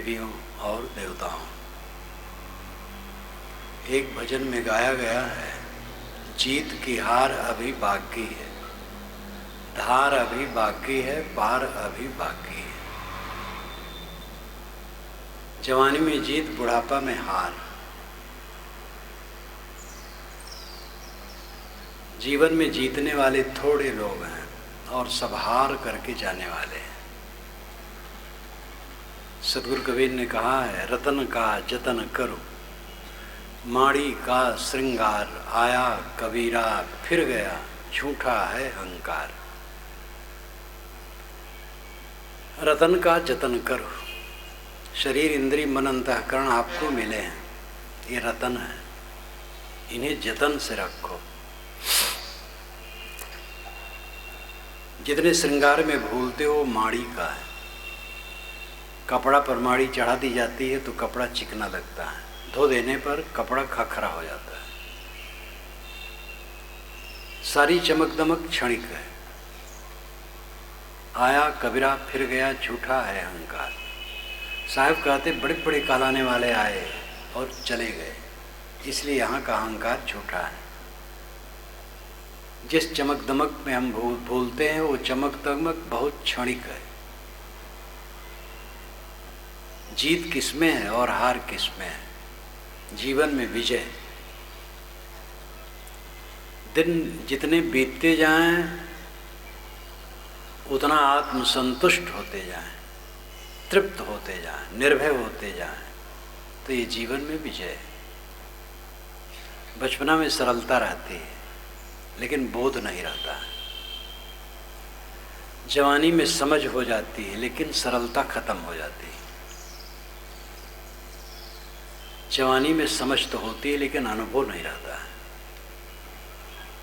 देवियों और देवताओं, एक भजन में गाया गया है, जीत की हार अभी बाकी है, धार अभी बाकी है, पार अभी बाकी है। जवानी में जीत, बुढ़ापा में हार। जीवन में जीतने वाले थोड़े लोग हैं और सब हार करके जाने वाले हैं। सतगुरु कबीर ने कहा है, रतन का जतन करो, माड़ी का श्रृंगार, आया कबीरा फिर गया, झूठा है अहंकार। रतन का जतन करो। शरीर, इंद्रिय, मन, अंतःकरण आपको मिले हैं, ये रतन है, इन्हें जतन से रखो। जितने श्रृंगार में भूलते हो माड़ी का है। कपड़ा पर माड़ी चढ़ा दी जाती है तो कपड़ा चिकना लगता है, धो देने पर कपड़ा खखरा हो जाता है। सारी चमक दमक क्षणिक है। आया कबीरा फिर गया, झूठा है अहंकार। साहब कहते बड़े बड़े कहलाने वाले आए और चले गए, इसलिए यहाँ का अहंकार झूठा है। जिस चमक दमक में हम भूलते हैं वो चमक दमक बहुत क्षणिक है। जीत किसमें है और हार किसमें है? जीवन में विजय। दिन जितने बीतते जाएं उतना आत्मसंतुष्ट होते जाएं, तृप्त होते जाएं, निर्भय होते जाएं, तो ये जीवन में विजय है। बचपना में सरलता रहती है लेकिन बोध नहीं रहता है। जवानी में समझ हो जाती है लेकिन सरलता खत्म हो जाती है। जवानी में समझ तो होती है लेकिन अनुभव नहीं रहता है।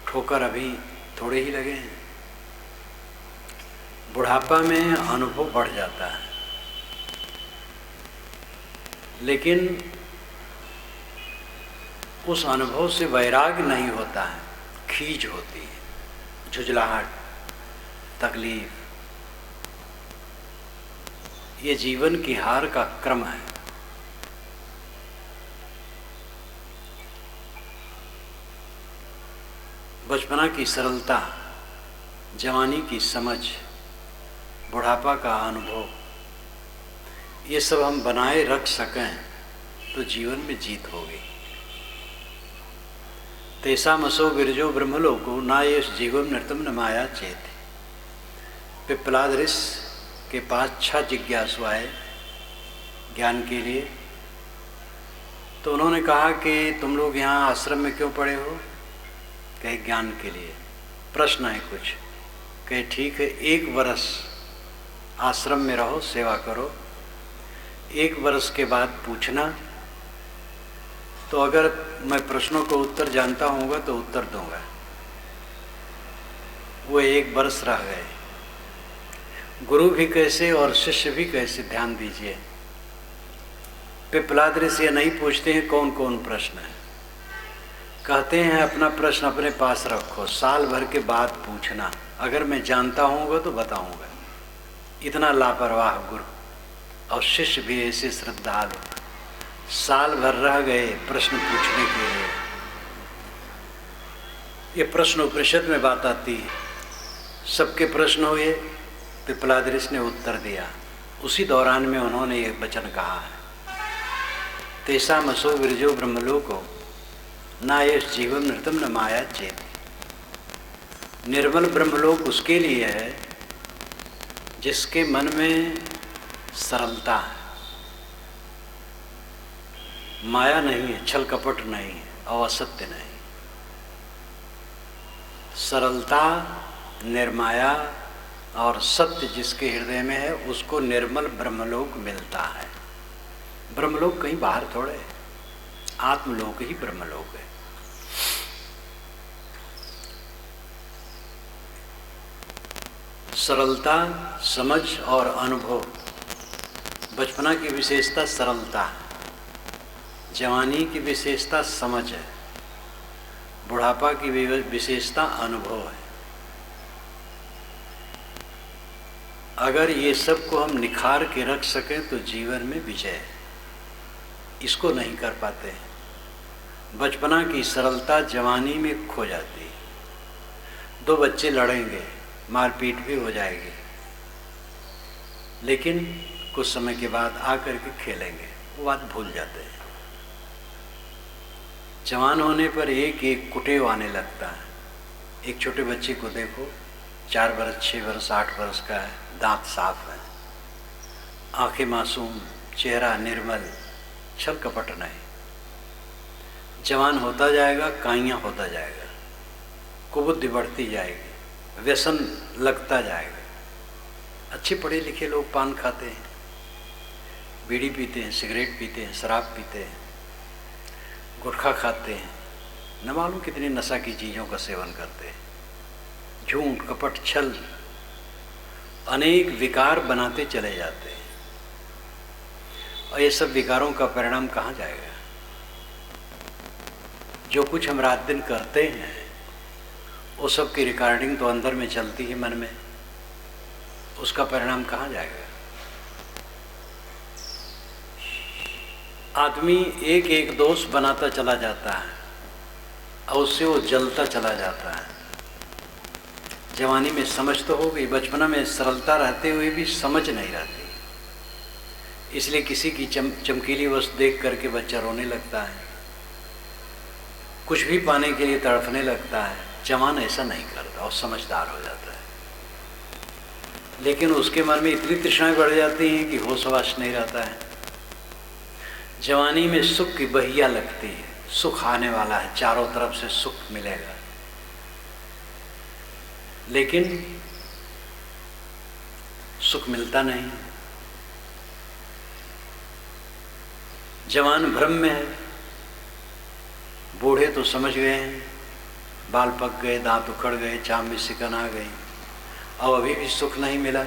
ठोकर अभी थोड़े ही लगे हैं। बुढ़ापा में अनुभव बढ़ जाता है लेकिन उस अनुभव से वैराग्य नहीं होता है, खींच होती है, झुंझलाहट, तकलीफ। ये जीवन की हार का क्रम है। बचपना की सरलता, जवानी की समझ, बुढ़ापा का अनुभव, ये सब हम बनाए रख सकें तो जीवन में जीत होगी। तेसा मसो विरजो ब्रह्मलोको ना ये जीवम नृतम न माया चेत। पिप्पलाद ऋषि के पास 6 जिज्ञासु आए ज्ञान के लिए, तो उन्होंने कहा कि तुम लोग यहाँ आश्रम में क्यों पड़े हो? कहे ज्ञान के लिए। प्रश्न है कुछ? कहे ठीक है, 1 वर्ष आश्रम में रहो, सेवा करो, 1 वर्ष के बाद पूछना, तो अगर मैं प्रश्नों को उत्तर जानता हूँगा तो उत्तर दूंगा। वो 1 वर्ष रह गए। गुरु भी कैसे और शिष्य भी कैसे, ध्यान दीजिए। पिप्पलाद ऋषि ये नहीं पूछते हैं कौन कौन प्रश्न है, कहते हैं अपना प्रश्न अपने पास रखो, साल भर के बाद पूछना, अगर मैं जानता हूँगा तो बताऊँगा। इतना लापरवाह गुरु और शिष्य भी ऐसे श्रद्धालु, साल भर रह गए प्रश्न पूछने के लिए। ये प्रश्न उपनिषद में बात आती है। सबके प्रश्न हुए, पिप्पलाद ऋषि ने उत्तर दिया। उसी दौरान में उन्होंने ये वचन कहा है, तेसा मसो विरजो ब्रह्मलोको ना ये जीवन नृतम न माया चेत। निर्मल ब्रह्मलोक उसके लिए है जिसके मन में सरलता है, माया नहीं है, छल कपट नहीं है और असत्य नहीं। सरलता, निर्माया और सत्य जिसके हृदय में है उसको निर्मल ब्रह्मलोक मिलता है। ब्रह्मलोक कहीं बाहर थोड़े है, आत्मलोक ही ब्रह्मलोक है। सरलता, समझ और अनुभव। बचपना की विशेषता सरलता है, जवानी की विशेषता समझ है, बुढ़ापा की विशेषता अनुभव है। अगर ये सब को हम निखार के रख सकें तो जीवन में विजय है। इसको नहीं कर पाते हैं। बचपना की सरलता जवानी में खो जाती है। दो बच्चे लड़ेंगे, मारपीट भी हो जाएगी, लेकिन कुछ समय के बाद आकर के खेलेंगे, वो बात भूल जाते हैं। जवान होने पर एक एक कुटेव आने लगता है। एक छोटे बच्चे को देखो, 4 वर्ष 6 वर्ष 8 वर्ष का है, दांत साफ है, आंखें मासूम, चेहरा निर्मल, छल कपट नहीं। जवान होता जाएगा, काइयाँ होता जाएगा, कुबुद्धि बढ़ती जाएगी, व्यसन लगता जाएगा। अच्छे पढ़े लिखे लोग पान खाते हैं, बीड़ी पीते हैं, सिगरेट पीते हैं, शराब पीते हैं, गुटखा खाते हैं, न मालूम कितनी नशा की चीज़ों का सेवन करते हैं। झूठ, कपट, छल, अनेक विकार बनाते चले जाते हैं। और ये सब विकारों का परिणाम कहाँ जाएगा? जो कुछ हम रात दिन करते हैं वो सब की रिकॉर्डिंग तो अंदर में चलती है मन में, उसका परिणाम कहाँ जाएगा? आदमी एक एक दोष बनाता चला जाता है और उससे वो जलता चला जाता है। जवानी में समझ तो हो गई, बचपना में सरलता रहते हुए भी समझ नहीं रहती, इसलिए किसी की चमकीली वस्तु देख करके बच्चा रोने लगता है, कुछ भी पाने के लिए तड़फने लगता है। जवान ऐसा नहीं करता और समझदार हो जाता है, लेकिन उसके मन में इतनी तृष्णाएं बढ़ जाती हैं कि होश हवास नहीं रहता है। जवानी में सुख की बहिया लगती है, सुख आने वाला है, चारों तरफ से सुख मिलेगा, लेकिन सुख मिलता नहीं। जवान भ्रम में है, बूढ़े तो समझ गए हैं, बाल पक गए, दांत उखड़ गए, चाम में सिकन आ गई, और अभी भी सुख नहीं मिला।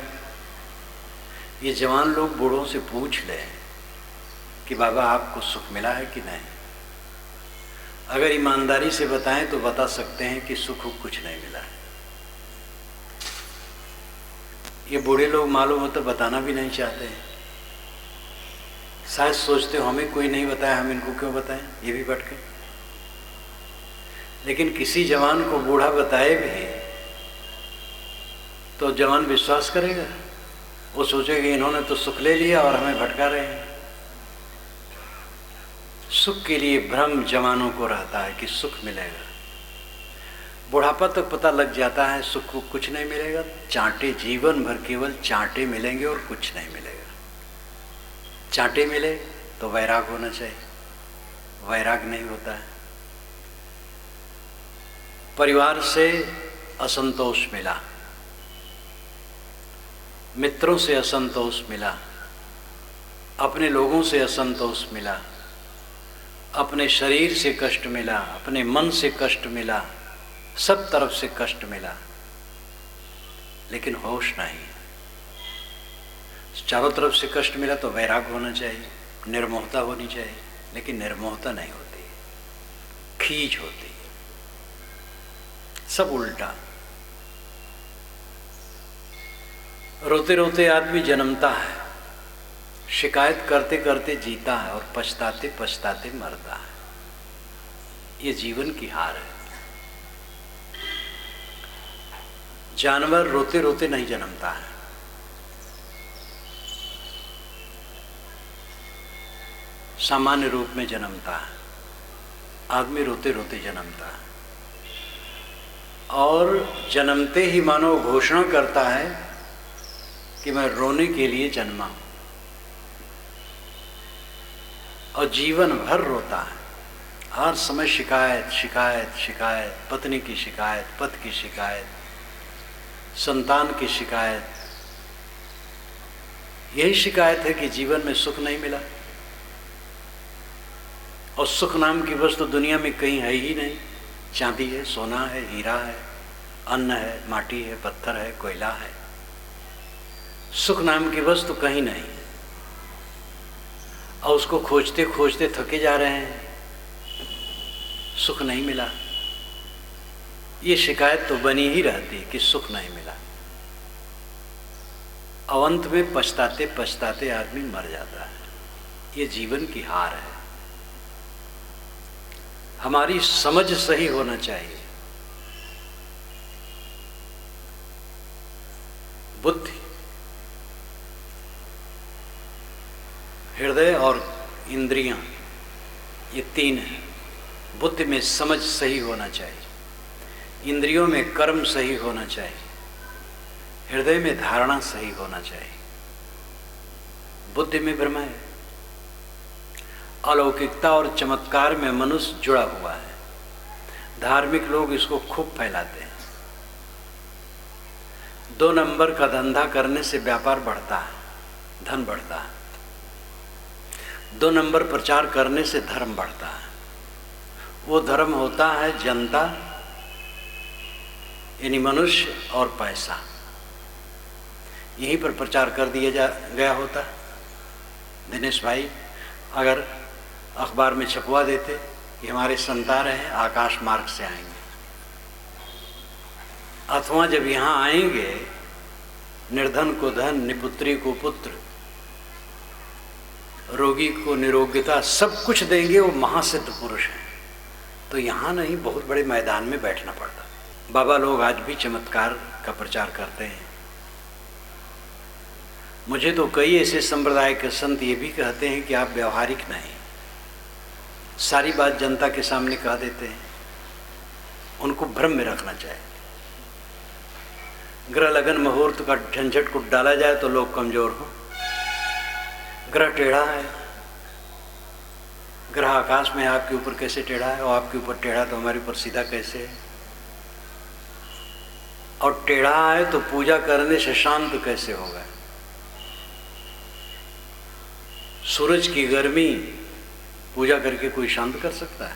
ये जवान लोग बूढ़ों से पूछ लें कि बाबा आपको सुख मिला है कि नहीं। अगर ईमानदारी से बताएं तो बता सकते हैं कि सुख कुछ नहीं मिला है। ये बूढ़े लोग मालूम हो तो बताना भी नहीं चाहते हैं, शायद सोचते हो हमें कोई नहीं बताया, हम इनको क्यों बताएं, ये भी भटके। लेकिन किसी जवान को बूढ़ा बताए भी तो जवान विश्वास करेगा, वो सोचेगा इन्होंने तो सुख ले लिया और हमें भटका रहे हैं। सुख के लिए भ्रम जवानों को रहता है कि सुख मिलेगा, बुढ़ापा तक पता लग जाता है सुख को कुछ नहीं मिलेगा। चांटे जीवन भर केवल चांटे मिलेंगे और कुछ नहीं मिलेगा। चांटे मिले तो वैराग होना चाहिए, वैराग नहीं होता है। परिवार से असंतोष मिला, मित्रों से असंतोष मिला, अपने लोगों से असंतोष मिला, अपने शरीर से कष्ट मिला, अपने मन से कष्ट मिला, सब तरफ से कष्ट मिला, लेकिन होश नहीं। चारों तरफ से कष्ट मिला तो वैराग होना चाहिए, निर्मोहता होनी चाहिए, लेकिन निर्मोहता नहीं होती, खींच होती है, सब उल्टा। रोते रोते आदमी जन्मता है, शिकायत करते करते जीता है और पछताते पछताते मरता है। ये जीवन की हार है। जानवर रोते रोते नहीं जन्मता है, सामान्य रूप में जन्मता है। आदमी रोते रोते जन्मता है और जन्मते ही मानो घोषणा करता है कि मैं रोने के लिए जन्मा हूं, और जीवन भर रोता है। हर समय शिकायत शिकायत शिकायत, पत्नी की शिकायत, पति की शिकायत, संतान की शिकायत। यही शिकायत है कि जीवन में सुख नहीं मिला, और सुख नाम की वस्तु दुनिया में कहीं है ही नहीं। चांदी है, सोना है, हीरा है, अन्न है, माटी है, पत्थर है, कोयला है, सुख नाम की वस्तु कहीं नहीं। और उसको खोजते खोजते थके जा रहे हैं, सुख नहीं मिला। ये शिकायत तो बनी ही रहती है कि सुख नहीं मिला। अवंत में पछताते पछताते आदमी मर जाता है। ये जीवन की हार है। हमारी समझ सही होना चाहिए। बुद्धि, हृदय और इंद्रियां, ये तीन हैं। बुद्धि में समझ सही होना चाहिए, इंद्रियों में कर्म सही होना चाहिए, हृदय में धारणा सही होना चाहिए। बुद्धि में भ्रम है। अलौकिकता और चमत्कार में मनुष्य जुड़ा हुआ है। धार्मिक लोग इसको खूब फैलाते हैं। 2 नंबर का धंधा करने से व्यापार बढ़ता है, धन बढ़ता है। 2 नंबर प्रचार करने से धर्म बढ़ता है। वो धर्म होता है जनता यानी मनुष्य और पैसा। यहीं पर प्रचार कर दिया गया होता। दिनेश भाई अगर अखबार में छपवा देते कि हमारे संत आ रहे हैं, आकाश मार्ग से आएंगे, अथवा जब यहाँ आएंगे निर्धन को धन, निपुत्री को पुत्र, रोगी को निरोग्यता, सब कुछ देंगे, वो महासिद्ध पुरुष हैं, तो यहाँ नहीं बहुत बड़े मैदान में बैठना पड़ता। बाबा लोग आज भी चमत्कार का प्रचार करते हैं। मुझे तो कई ऐसे संप्रदाय के संत ये भी कहते हैं कि आप व्यवहारिक नहीं, सारी बात जनता के सामने कह देते हैं। उनको भ्रम में रखना चाहिए। ग्रह लगन मुहूर्त का झंझट को डाला जाए तो लोग कमजोर हों। ग्रह टेढ़ा है, ग्रह आकाश में आपके ऊपर कैसे टेढ़ा है, और आपके ऊपर टेढ़ा तो हमारे ऊपर सीधा कैसे है, और टेढ़ा है तो पूजा करने से शांत कैसे होगा। सूरज की गर्मी पूजा करके कोई शांत कर सकता है?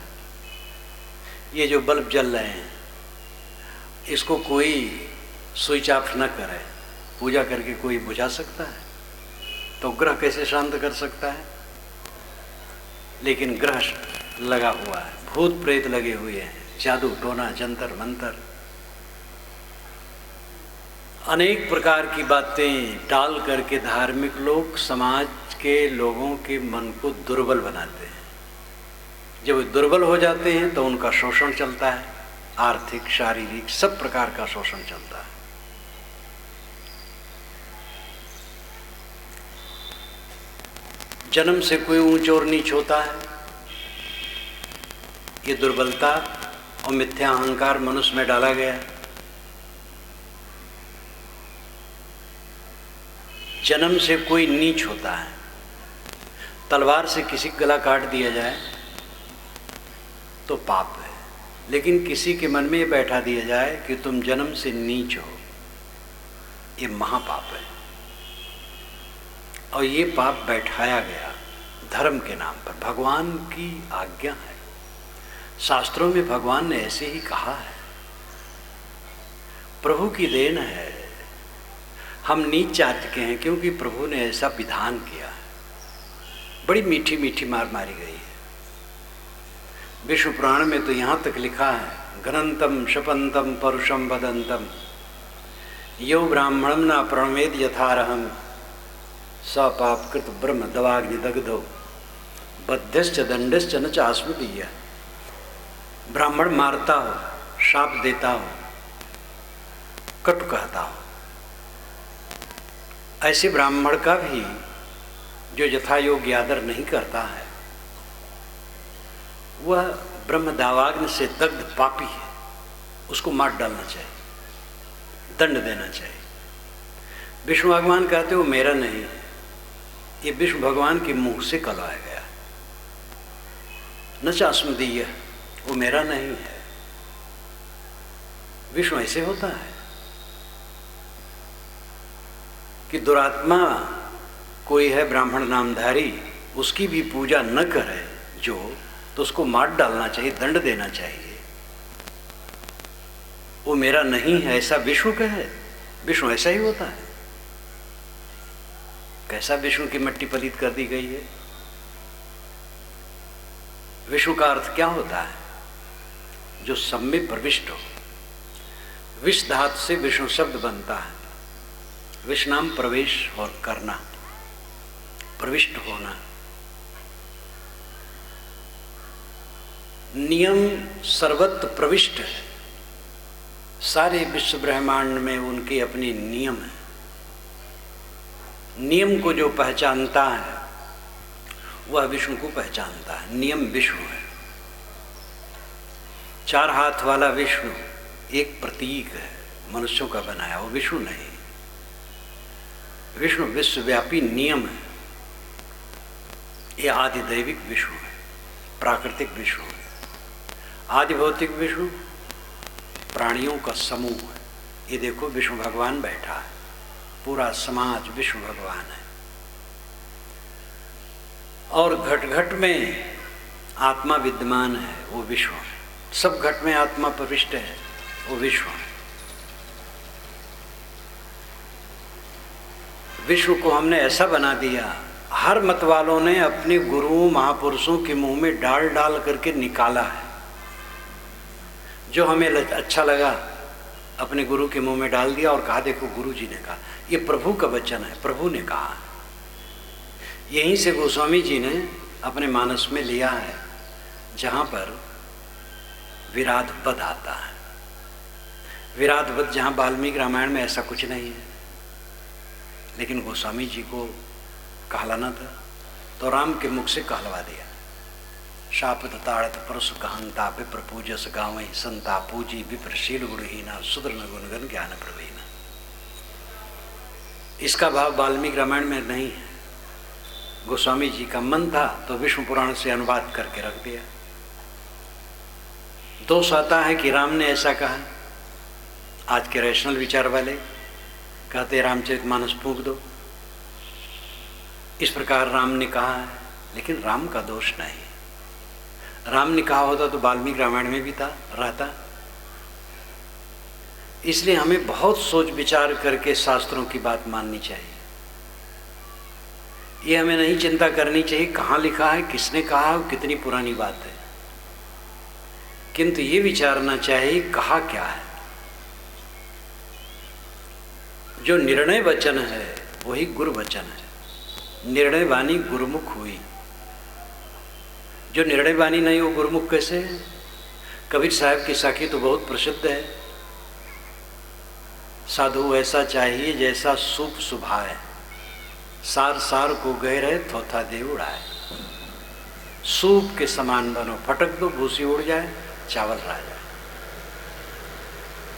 ये जो बल्ब जल रहे हैं इसको कोई स्विच ऑफ न करे, पूजा करके कोई बुझा सकता है? तो ग्रह कैसे शांत कर सकता है? लेकिन ग्रह लगा हुआ है, भूत प्रेत लगे हुए हैं, जादू टोना, जंतर मंतर, अनेक प्रकार की बातें डाल करके धार्मिक लोग समाज के लोगों के मन को दुर्बल बनाते हैं। जब वे दुर्बल हो जाते हैं तो उनका शोषण चलता है, आर्थिक, शारीरिक, सब प्रकार का शोषण चलता है। जन्म से कोई ऊंच और नीच होता है, ये दुर्बलता और मिथ्या अहंकार मनुष्य में डाला गया है। जन्म से कोई नीच होता है। तलवार से किसी का गला काट दिया जाए तो पाप है, लेकिन किसी के मन में ये बैठा दिया जाए कि तुम जन्म से नीच हो, ये महापाप है। और ये पाप बैठाया गया धर्म के नाम पर। भगवान की आज्ञा है, शास्त्रों में भगवान ने ऐसे ही कहा है। प्रभु की देन है। हम नीच जाति के हैं क्योंकि प्रभु ने ऐसा विधान किया है। बड़ी मीठी मीठी मार मारी गई है। विष्णु पुराण में तो यहाँ तक लिखा है, घनंतम शपंतम परुषम वदंतम यो ब्राह्मणम न प्रणवेद यथारहम स पापकृत ब्रह्म दवाग्नि दग्धो बद्धश्च दंडश्च न चास्मदीय। ब्राह्मण मारता हो, शाप देता हो, कटु कहता हो, ऐसे ब्राह्मण का भी जो यथा योग्य आदर नहीं करता है वह ब्रह्म दावाग्नि से दग्ध पापी है। उसको मार डालना चाहिए, दंड देना चाहिए। विष्णु भगवान कहते हो मेरा नहीं है, ये विष्णु भगवान के मुंह से कहलाया गया। न चास्मदीय, वो मेरा नहीं है। विष्णु ऐसे होता है कि दुरात्मा कोई है ब्राह्मण नामधारी, उसकी भी पूजा न करे जो, तो उसको मार डालना चाहिए, दंड देना चाहिए। वो मेरा नहीं है ऐसा विष्णु कहे। विष्णु ऐसा ही होता है। कैसा विष्णु की मट्टी पलीत कर दी गई है। विष्णु का अर्थ क्या होता है? जो सब में प्रविष्ट हो। विष धातु से विष्णु शब्द बनता है। विष्णाम प्रवेश और करना, प्रविष्ट होना। नियम सर्वत्र प्रविष्ट है, सारे विश्व ब्रह्मांड में उनके अपने नियम है। नियम को जो पहचानता है वह विष्णु को पहचानता है। नियम विष्णु है। चार हाथ वाला विष्णु एक प्रतीक है, मनुष्यों का बनाया, वो विष्णु नहीं। विष्णु विश्वव्यापी नियम है। ये आदि दैविक विष्णु है, प्राकृतिक विष्णु है। आदि भौतिक विष्णु प्राणियों का समूह है। ये देखो विष्णु भगवान बैठा है, पूरा समाज विष्णु भगवान है। और घट घट में आत्मा विद्यमान है, वो विष्णु है। सब घट में आत्मा प्रविष्ट है, वो विष्णु है। विष्णु को हमने ऐसा बना दिया, हर मत वालों ने अपने गुरुओं महापुरुषों के मुंह में डाल डाल करके निकाला है। जो हमें अच्छा लगा अपने गुरु के मुंह में डाल दिया और कहा देखो गुरु जी ने कहा। ये प्रभु का वचन है, प्रभु ने कहा। यहीं से गोस्वामी जी ने अपने मानस में लिया है, जहाँ पर विराट पद आता है। विराट पद जहाँ वाल्मीकि रामायण में ऐसा कुछ नहीं है, लेकिन गोस्वामी जी को कहलाना था तो राम के मुख से कहलवा दिया। शापित ताड़त परस कहंता विप्र पूजस गावई संता पूजी विप्रशील गुणहीना सुदृढ़ गुणगन ज्ञान प्रवीणा। इसका भाव वाल्मीकि रामायण में नहीं है। गोस्वामी जी का मन था तो विष्णु पुराण से अनुवाद करके रख दिया। दोष आता है कि राम ने ऐसा कहा। आज के रैशनल विचार वाले कहते रामचरितमानस फूंक दो, इस प्रकार राम ने कहा है, लेकिन राम का दोष नहीं। राम ने कहा होता तो वाल्मीकि रामायण में भी था, रहता। इसलिए हमें बहुत सोच विचार करके शास्त्रों की बात माननी चाहिए। ये हमें नहीं चिंता करनी चाहिए कहाँ लिखा है, किसने कहा है, कितनी पुरानी बात है, किंतु ये विचारना चाहिए कहा क्या है। जो निर्णय वचन है वही गुरु वचन है। निर्णय वाणी गुरुमुख हुई। जो निर्णय वाणी नहीं वो गुरुमुख कैसे है? कबीर साहब की साखी तो बहुत प्रसिद्ध है। साधु ऐसा चाहिए जैसा सूप सुभाए, सार सार को गहरे थोथा दे उड़ाए। सूप के समान बनो, फटक दो भूसी उड़ जाए, चावल रह जाए।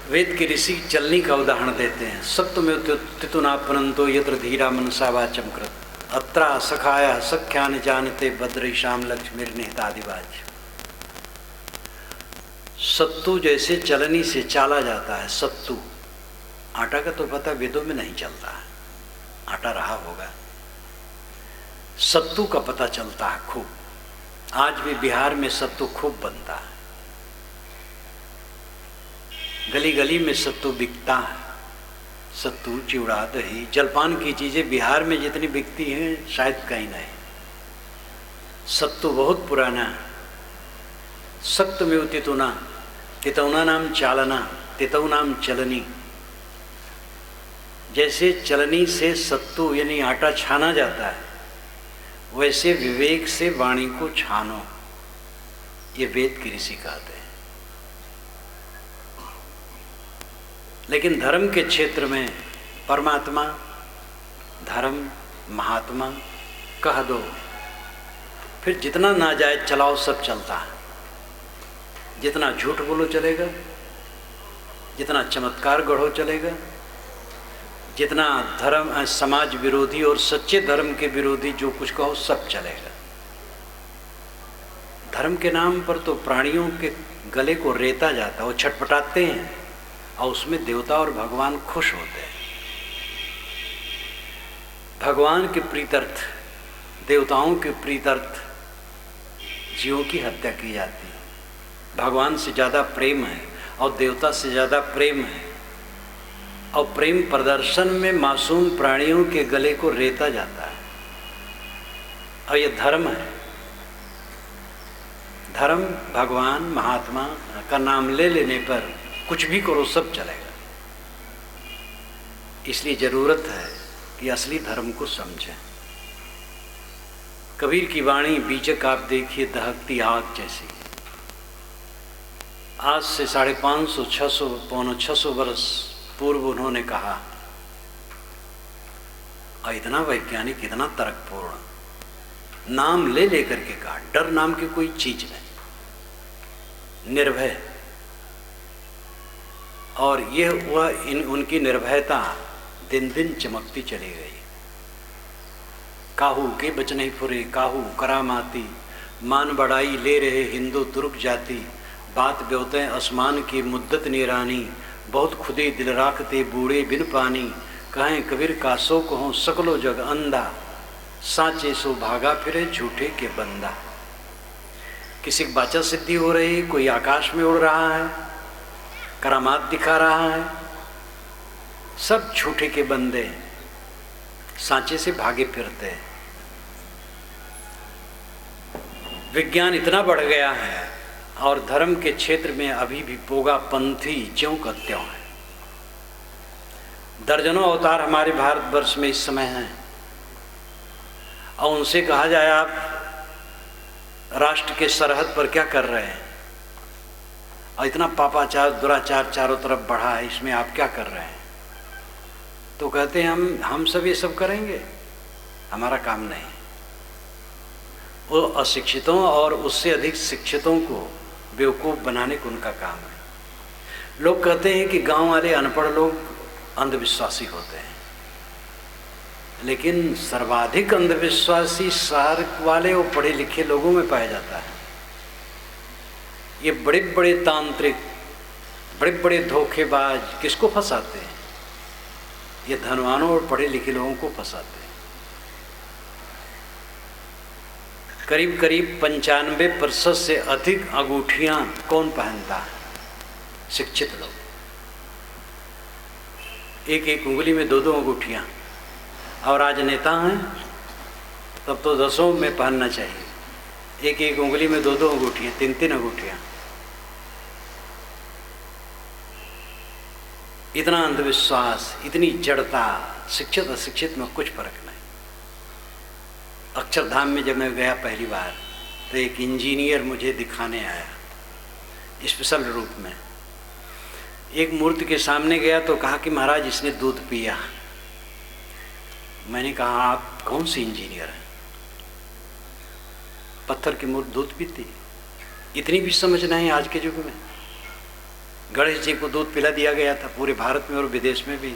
वेद के ऋषि चलनी का उदाहरण देते हैं। सत्वमेव तितुनापनंतो यत्र धीरा मनसा वाचम कृत अत्रा सखाया सख्यान जानते भद्रेशाम लक्ष्मीर्निहितादिवाच। सत्तू जैसे चलनी से चाला जाता है। सत्तू आटा का तो पता वेदों में नहीं चलता है, आटा रहा होगा। सत्तू का पता चलता है खूब। आज भी बिहार में सत्तू खूब बनता है। गली गली में सत्तू बिकता है। सत्तू, चिवड़ा, दही, जलपान की चीज़ें बिहार में जितनी बिकती हैं शायद कहीं नहीं। सत्तू बहुत पुराना है। सत्तमेव तितुना, तितौना नाम चालना, तितौ नाम चलनी। जैसे चलनी से सत्तू यानी आटा छाना जाता है, वैसे विवेक से वाणी को छानो, ये वेद के ऋषि कहते हैं। लेकिन धर्म के क्षेत्र में परमात्मा, धर्म, महात्मा कह दो, फिर जितना नाजायज चलाओ सब चलता है। जितना झूठ बोलो चलेगा, जितना चमत्कार गढ़ो चलेगा, जितना धर्म समाज विरोधी और सच्चे धर्म के विरोधी जो कुछ कहो सब चलेगा। धर्म के नाम पर तो प्राणियों के गले को रेता जाता है, वो छटपटाते हैं और उसमें देवता और भगवान खुश होते हैं। भगवान के प्रीत्यर्थ, देवताओं के प्रीत्यर्थ जीवों की हत्या की जाती है। भगवान से ज़्यादा प्रेम है और देवता से ज़्यादा प्रेम है, और प्रेम प्रदर्शन में मासूम प्राणियों के गले को रेता जाता है। और ये धर्म है। धर्म, भगवान, महात्मा का नाम ले लेने पर कुछ भी करो सब चलेगा। इसलिए ज़रूरत है कि असली धर्म को समझें। कबीर की वाणी बीजक आप देखिए दहकती आग जैसी। आज से 550, 600, पौने 600 वर्ष पूर्व उन्होंने कहा, और इतना वैज्ञानिक, इतना तर्कपूर्ण, नाम ले लेकर के कहा, डर नाम की कोई चीज नहीं, निर्भय। और यह वह उनकी निर्भयता दिन दिन चमकती चली गई। काहू के बच नहीं फुरे, काहू करामाती, मान बढ़ाई ले रहे हिंदू तुर्क जाति, बात ब्योतें आसमान की मुद्दत निरानी, बहुत खुदे दिल राखते बूढ़े बिन पानी, कहें कबीर कासो कहो सकलो जग अंधा, साचे सो भागा फिरे झूठे के बंदा। किसी की बाचा सिद्धि हो रही, कोई आकाश में उड़ रहा है, करामात दिखा रहा है, सब झूठे के बंदे सांचे से भागे फिरते हैं। विज्ञान इतना बढ़ गया है और धर्म के क्षेत्र में अभी भी पोगा पंथी ज्यों का त्यों है। दर्जनों अवतार हमारे भारतवर्ष में इस समय हैं, और उनसे कहा जाए आप राष्ट्र के सरहद पर क्या कर रहे हैं, और इतना पापाचार दुराचार चारों तरफ बढ़ा है, इसमें आप क्या कर रहे हैं? तो कहते हैं हम सब ये सब करेंगे, हमारा काम नहीं। वो अशिक्षितों और उससे अधिक शिक्षितों को बेवकूफ़ बनाने को उनका काम है। लोग कहते हैं कि गांव वाले अनपढ़ लोग अंधविश्वासी होते हैं, लेकिन सर्वाधिक अंधविश्वासी शहर वाले और पढ़े लिखे लोगों में पाया जाता है। ये बड़े बड़े तांत्रिक, बड़े बड़े धोखेबाज किसको फंसाते हैं? ये धनवानों और पढ़े लिखे लोगों को फंसाते हैं। करीब करीब 95% से अधिक अंगूठियां कौन पहनता है? शिक्षित लोग। एक एक उंगली में 2-2 अंगूठियां, और राजनेता हैं तब तो 10 में पहनना चाहिए। एक एक उंगली में 2-2 अंगूठियां, 3-3 अंगूठियां। इतना अंधविश्वास, इतनी जड़ता, शिक्षित अशिक्षित में कुछ फर्क नहीं। अक्षरधाम में जब मैं गया पहली बार, तो एक इंजीनियर मुझे दिखाने आया स्पेशल रूप में। एक मूर्ति के सामने गया तो कहा कि महाराज इसने दूध पिया। मैंने कहा आप कौन सी इंजीनियर हैं? पत्थर की मूर्ति दूध पीती? इतनी भी समझ नहीं आज के युग में। गणेश जी को दूध पिला दिया गया था पूरे भारत में और विदेश में भी,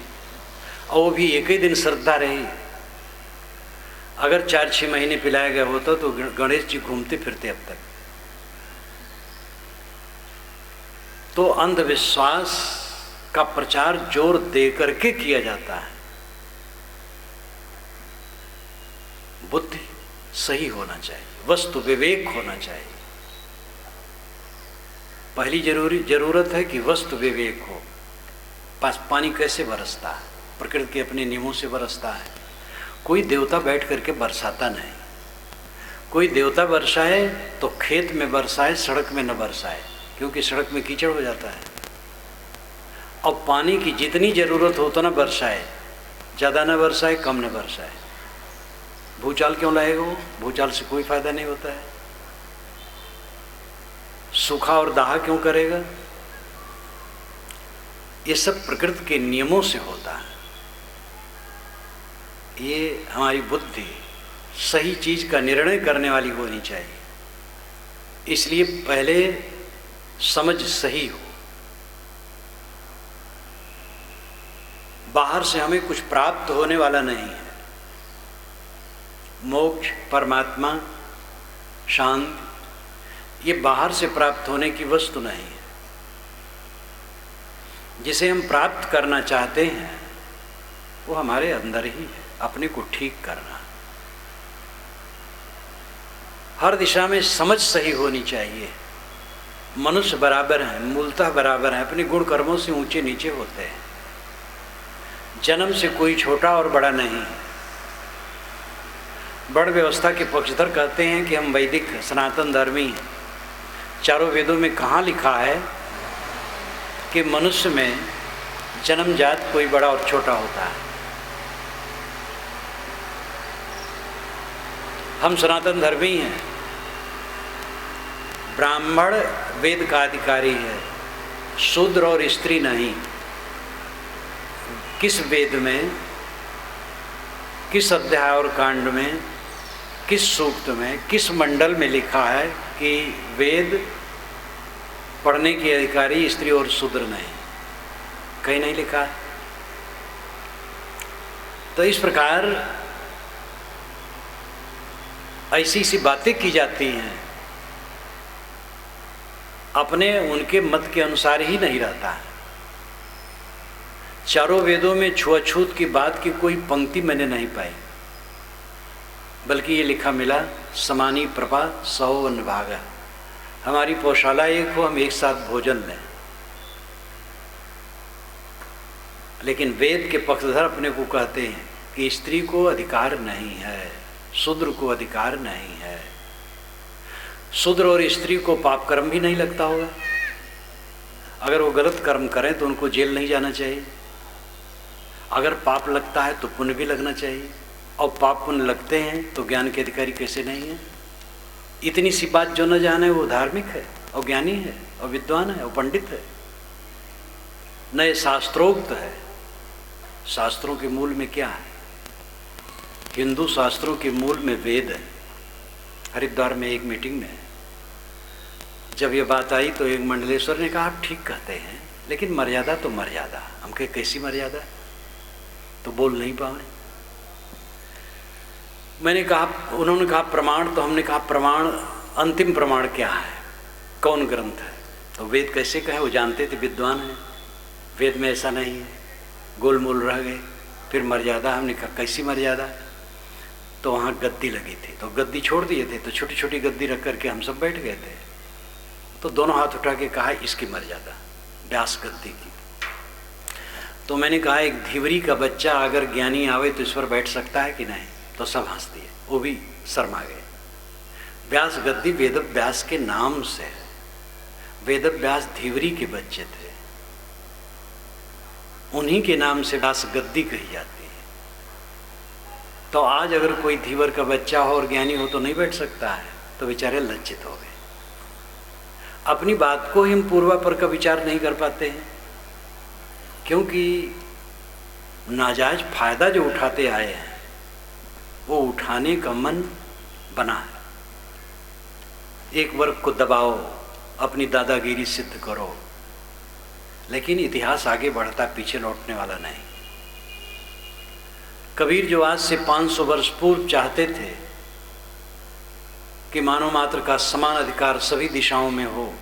और वो भी एक ही दिन श्रद्धा रही। अगर 4-6 महीने पिलाया गया होता तो गणेश जी घूमते फिरते अब तक। तो अंधविश्वास का प्रचार जोर दे करके किया जाता है। बुद्धि सही होना चाहिए, वस्तु विवेक होना चाहिए। पहली जरूरत है कि वस्तु विवेक हो। पानी कैसे बरसता है? प्रकृति के अपने नियमों से बरसता है। कोई देवता बैठ करके बरसाता नहीं। कोई देवता बरसाए तो खेत में बरसाए, सड़क में न बरसाए, क्योंकि सड़क में कीचड़ हो जाता है। और पानी की जितनी ज़रूरत हो तो न बरसाए, ज़्यादा न बरसाए, कम न बरसाए। भूचाल क्यों लाएगा वो? भूचाल से कोई फायदा नहीं होता है। सूखा और दाह क्यों करेगा? ये सब प्रकृति के नियमों से होता है। ये हमारी बुद्धि सही चीज का निर्णय करने वाली होनी चाहिए। इसलिए पहले समझ सही हो। बाहर से हमें कुछ प्राप्त होने वाला नहीं है। मोक्ष, परमात्मा, शांति, ये बाहर से प्राप्त होने की वस्तु नहीं है। जिसे हम प्राप्त करना चाहते हैं वो हमारे अंदर ही है, अपने को ठीक करना। हर दिशा में समझ सही होनी चाहिए। मनुष्य बराबर हैं, मूलतः बराबर हैं, अपने गुण कर्मों से ऊंचे नीचे होते हैं। जन्म से कोई छोटा और बड़ा नहीं। बड़ व्यवस्था के पक्षधर कहते हैं कि हम वैदिक सनातन धर्मी हैं। चारों वेदों में कहाँ लिखा है कि मनुष्य में जन्मजात कोई बड़ा और छोटा होता है। हम सनातन धर्मी हैं। ब्राह्मण वेद का अधिकारी है, शूद्र और स्त्री नहीं। किस वेद में, किस अध्याय और कांड में, किस सूक्त में, किस मंडल में लिखा है कि वेद पढ़ने के अधिकारी स्त्री और शूद्र नहीं? कहीं नहीं लिखा है। तो इस प्रकार ऐसी सी बातें की जाती हैं, अपने उनके मत के अनुसार ही नहीं रहता है। चारों वेदों में छुआछूत की बात की कोई पंक्ति मैंने नहीं पाई, बल्कि ये लिखा मिला समानी प्रभा सौ अन्न भागा। हमारी पौशाला एक हो, हम एक साथ भोजन लें। लेकिन वेद के पक्षधर अपने को कहते हैं कि स्त्री को अधिकार नहीं है, शूद्र को अधिकार नहीं है। शूद्र और स्त्री को पाप कर्म भी नहीं लगता होगा। अगर वो गलत कर्म करें तो उनको जेल नहीं जाना चाहिए। अगर पाप लगता है तो पुण्य भी लगना चाहिए, और पाप पुण्य लगते हैं तो ज्ञान के अधिकारी कैसे नहीं है? इतनी सी बात जो न जाने वो धार्मिक है और ज्ञानी है और विद्वान है और पंडित है। न ये शास्त्रोक्त है। शास्त्रों के मूल में क्या है? हिंदू शास्त्रों के मूल में वेद है। हरिद्वार में एक मीटिंग में जब ये बात आई तो एक मंडलेश्वर ने कहा आप ठीक कहते हैं, लेकिन मर्यादा तो मर्यादा। हम कहे कैसी मर्यादा? तो बोल नहीं पाए। मैंने कहा, उन्होंने कहा प्रमाण, तो हमने कहा प्रमाण, अंतिम प्रमाण क्या है, कौन ग्रंथ है? तो वेद कैसे कहे? वो जानते थे, विद्वान है। वेद में ऐसा नहीं है। गोलमोल रह गए। फिर मर्यादा, हमने कहा कैसी मर्यादा? तो वहाँ गद्दी लगी थी, तो गद्दी छोड़ दिए थे, तो छोटी छोटी गद्दी रख करके हम सब बैठ गए थे। तो दोनों हाथ उठा के कहा इसकी मर्यादा, व्यास गद्दी की। तो मैंने कहा एक धीवरी का बच्चा अगर ज्ञानी आवे तो इस पर बैठ सकता है कि नहीं? तो सब हंस दिए, वो भी शर्मा गए। व्यास गद्दी वेद व्यास के नाम से, वेद व्यास धीवरी के बच्चे थे, उन्हीं के नाम से व्यास गद्दी कही जाती है। तो आज अगर कोई धीवर का बच्चा हो और ज्ञानी हो तो नहीं बैठ सकता है, तो बेचारे लज्जित हो गए। अपनी बात को ही हम पूर्वापर का विचार नहीं कर पाते हैं, क्योंकि नाजायज फायदा जो उठाते आए हैं वो उठाने का मन बना है। एक वर्ग को दबाओ, अपनी दादागिरी सिद्ध करो, लेकिन इतिहास आगे बढ़ता, पीछे लौटने वाला नहीं। कबीर जो आज से 500 वर्ष पूर्व चाहते थे कि मानव मात्र का समान अधिकार सभी दिशाओं में हो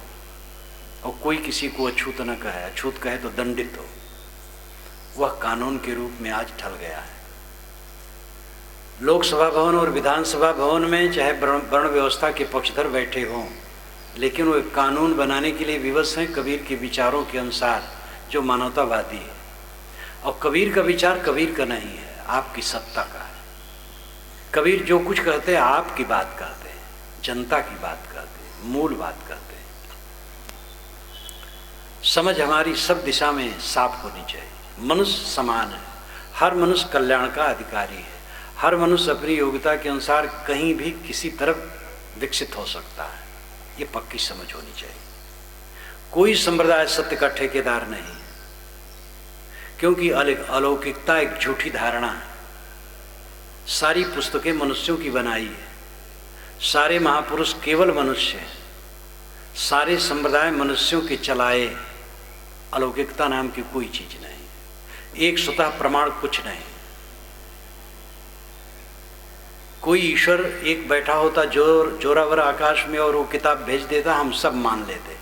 और कोई किसी को अछूत न कहे, अछूत कहे तो दंडित हो, वह कानून के रूप में आज ढल गया है। लोकसभा भवन और विधानसभा भवन में चाहे वर्ण व्यवस्था के पक्षधर बैठे हों, लेकिन वो एक कानून बनाने के लिए विवश हैं कबीर के विचारों के अनुसार, जो मानवतावादी है। और कबीर का विचार कबीर का नहीं है, आपकी सत्ता का है। कबीर जो कुछ कहते हैं आपकी बात कहते हैं, जनता की बात कहते हैं, मूल बात कहते हैं। समझ हमारी सब दिशा में साफ होनी चाहिए। मनुष्य समान है, हर मनुष्य कल्याण का अधिकारी है, हर मनुष्य अपनी योग्यता के अनुसार कहीं भी किसी तरफ विकसित हो सकता है। ये पक्की समझ होनी चाहिए। कोई संप्रदाय सत्य का ठेकेदार नहीं है, क्योंकि अलौकिकता एक झूठी धारणा है। सारी पुस्तकें मनुष्यों की बनाई है, सारे महापुरुष केवल मनुष्य हैं, सारे संप्रदाय मनुष्यों के चलाए। अलौकिकता नाम की कोई चीज नहीं, एक स्वतः प्रमाण कुछ नहीं। कोई ईश्वर एक बैठा होता जोरावर आकाश में और वो किताब भेज देता, हम सब मान लेते।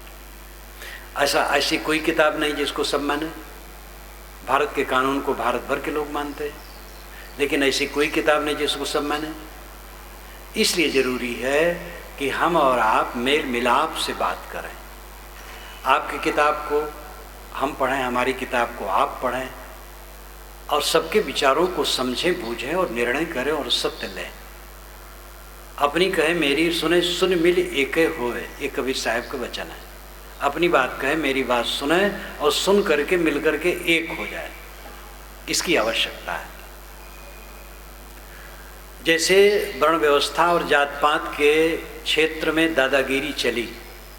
ऐसी कोई किताब नहीं जिसको सब माने। भारत के कानून को भारत भर के लोग मानते हैं, लेकिन ऐसी कोई किताब नहीं जिसको सब माने। इसलिए जरूरी है कि हम और आप मेल मिलाप से बात करें। आपकी किताब को हम पढ़ें, हमारी किताब को आप पढ़ें, और सबके विचारों को समझें, बूझें और निर्णय करें और सत्य लें। अपनी कहे मेरी सुने, सुन मिल एके होए, ये कबीर साहब का वचन है। अपनी बात कहे, मेरी बात सुने और सुन करके मिल करके एक हो जाए, इसकी आवश्यकता है। जैसे वर्ण व्यवस्था और जात पात के क्षेत्र में दादागिरी चली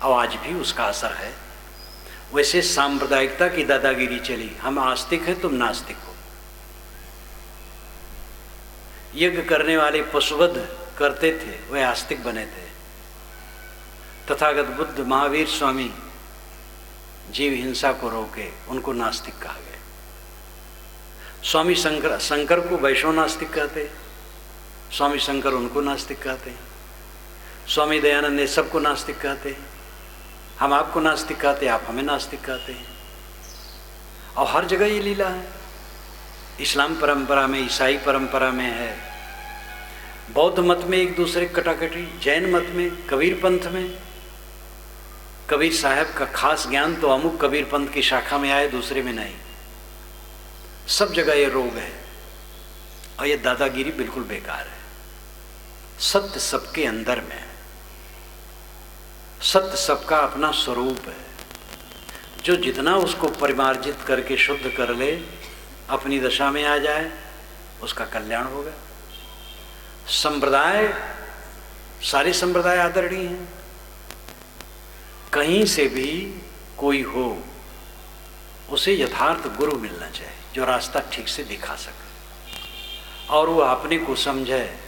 और आज भी उसका असर है, वैसे सांप्रदायिकता की दादागिरी चली। हम आस्तिक हैं, तुम नास्तिक हो। यज्ञ करने वाले पशुवध करते थे, वे आस्तिक बने थे। तथागत बुद्ध, महावीर स्वामी जीव हिंसा को रोके, उनको नास्तिक कहा गया। स्वामी शंकर को वैष्णव नास्तिक कहते, स्वामी शंकर उनको नास्तिक कहते, स्वामी दयानंद ने सबको नास्तिक कहते। हम आपको नास्तिक कहते, आप हमें नास्तिक कहते हैं। और हर जगह ये लीला है। इस्लाम परंपरा में, ईसाई परंपरा में है, बौद्ध मत में एक दूसरे कटाकटी, जैन मत में, कबीर पंथ में। कबीर साहब का खास ज्ञान तो अमुक कबीर पंथ की शाखा में आए, दूसरे में नहीं। सब जगह ये रोग है और ये दादागिरी बिल्कुल बेकार है। सत्य सबके अंदर में है, सत्य सबका अपना स्वरूप है। जो जितना उसको परिमार्जित करके शुद्ध कर ले, अपनी दशा में आ जाए, उसका कल्याण होगा। संप्रदाय, सारे संप्रदाय आदरणीय हैं। कहीं से भी कोई हो, उसे यथार्थ गुरु मिलना चाहिए जो रास्ता ठीक से दिखा सके और वो अपने को समझे,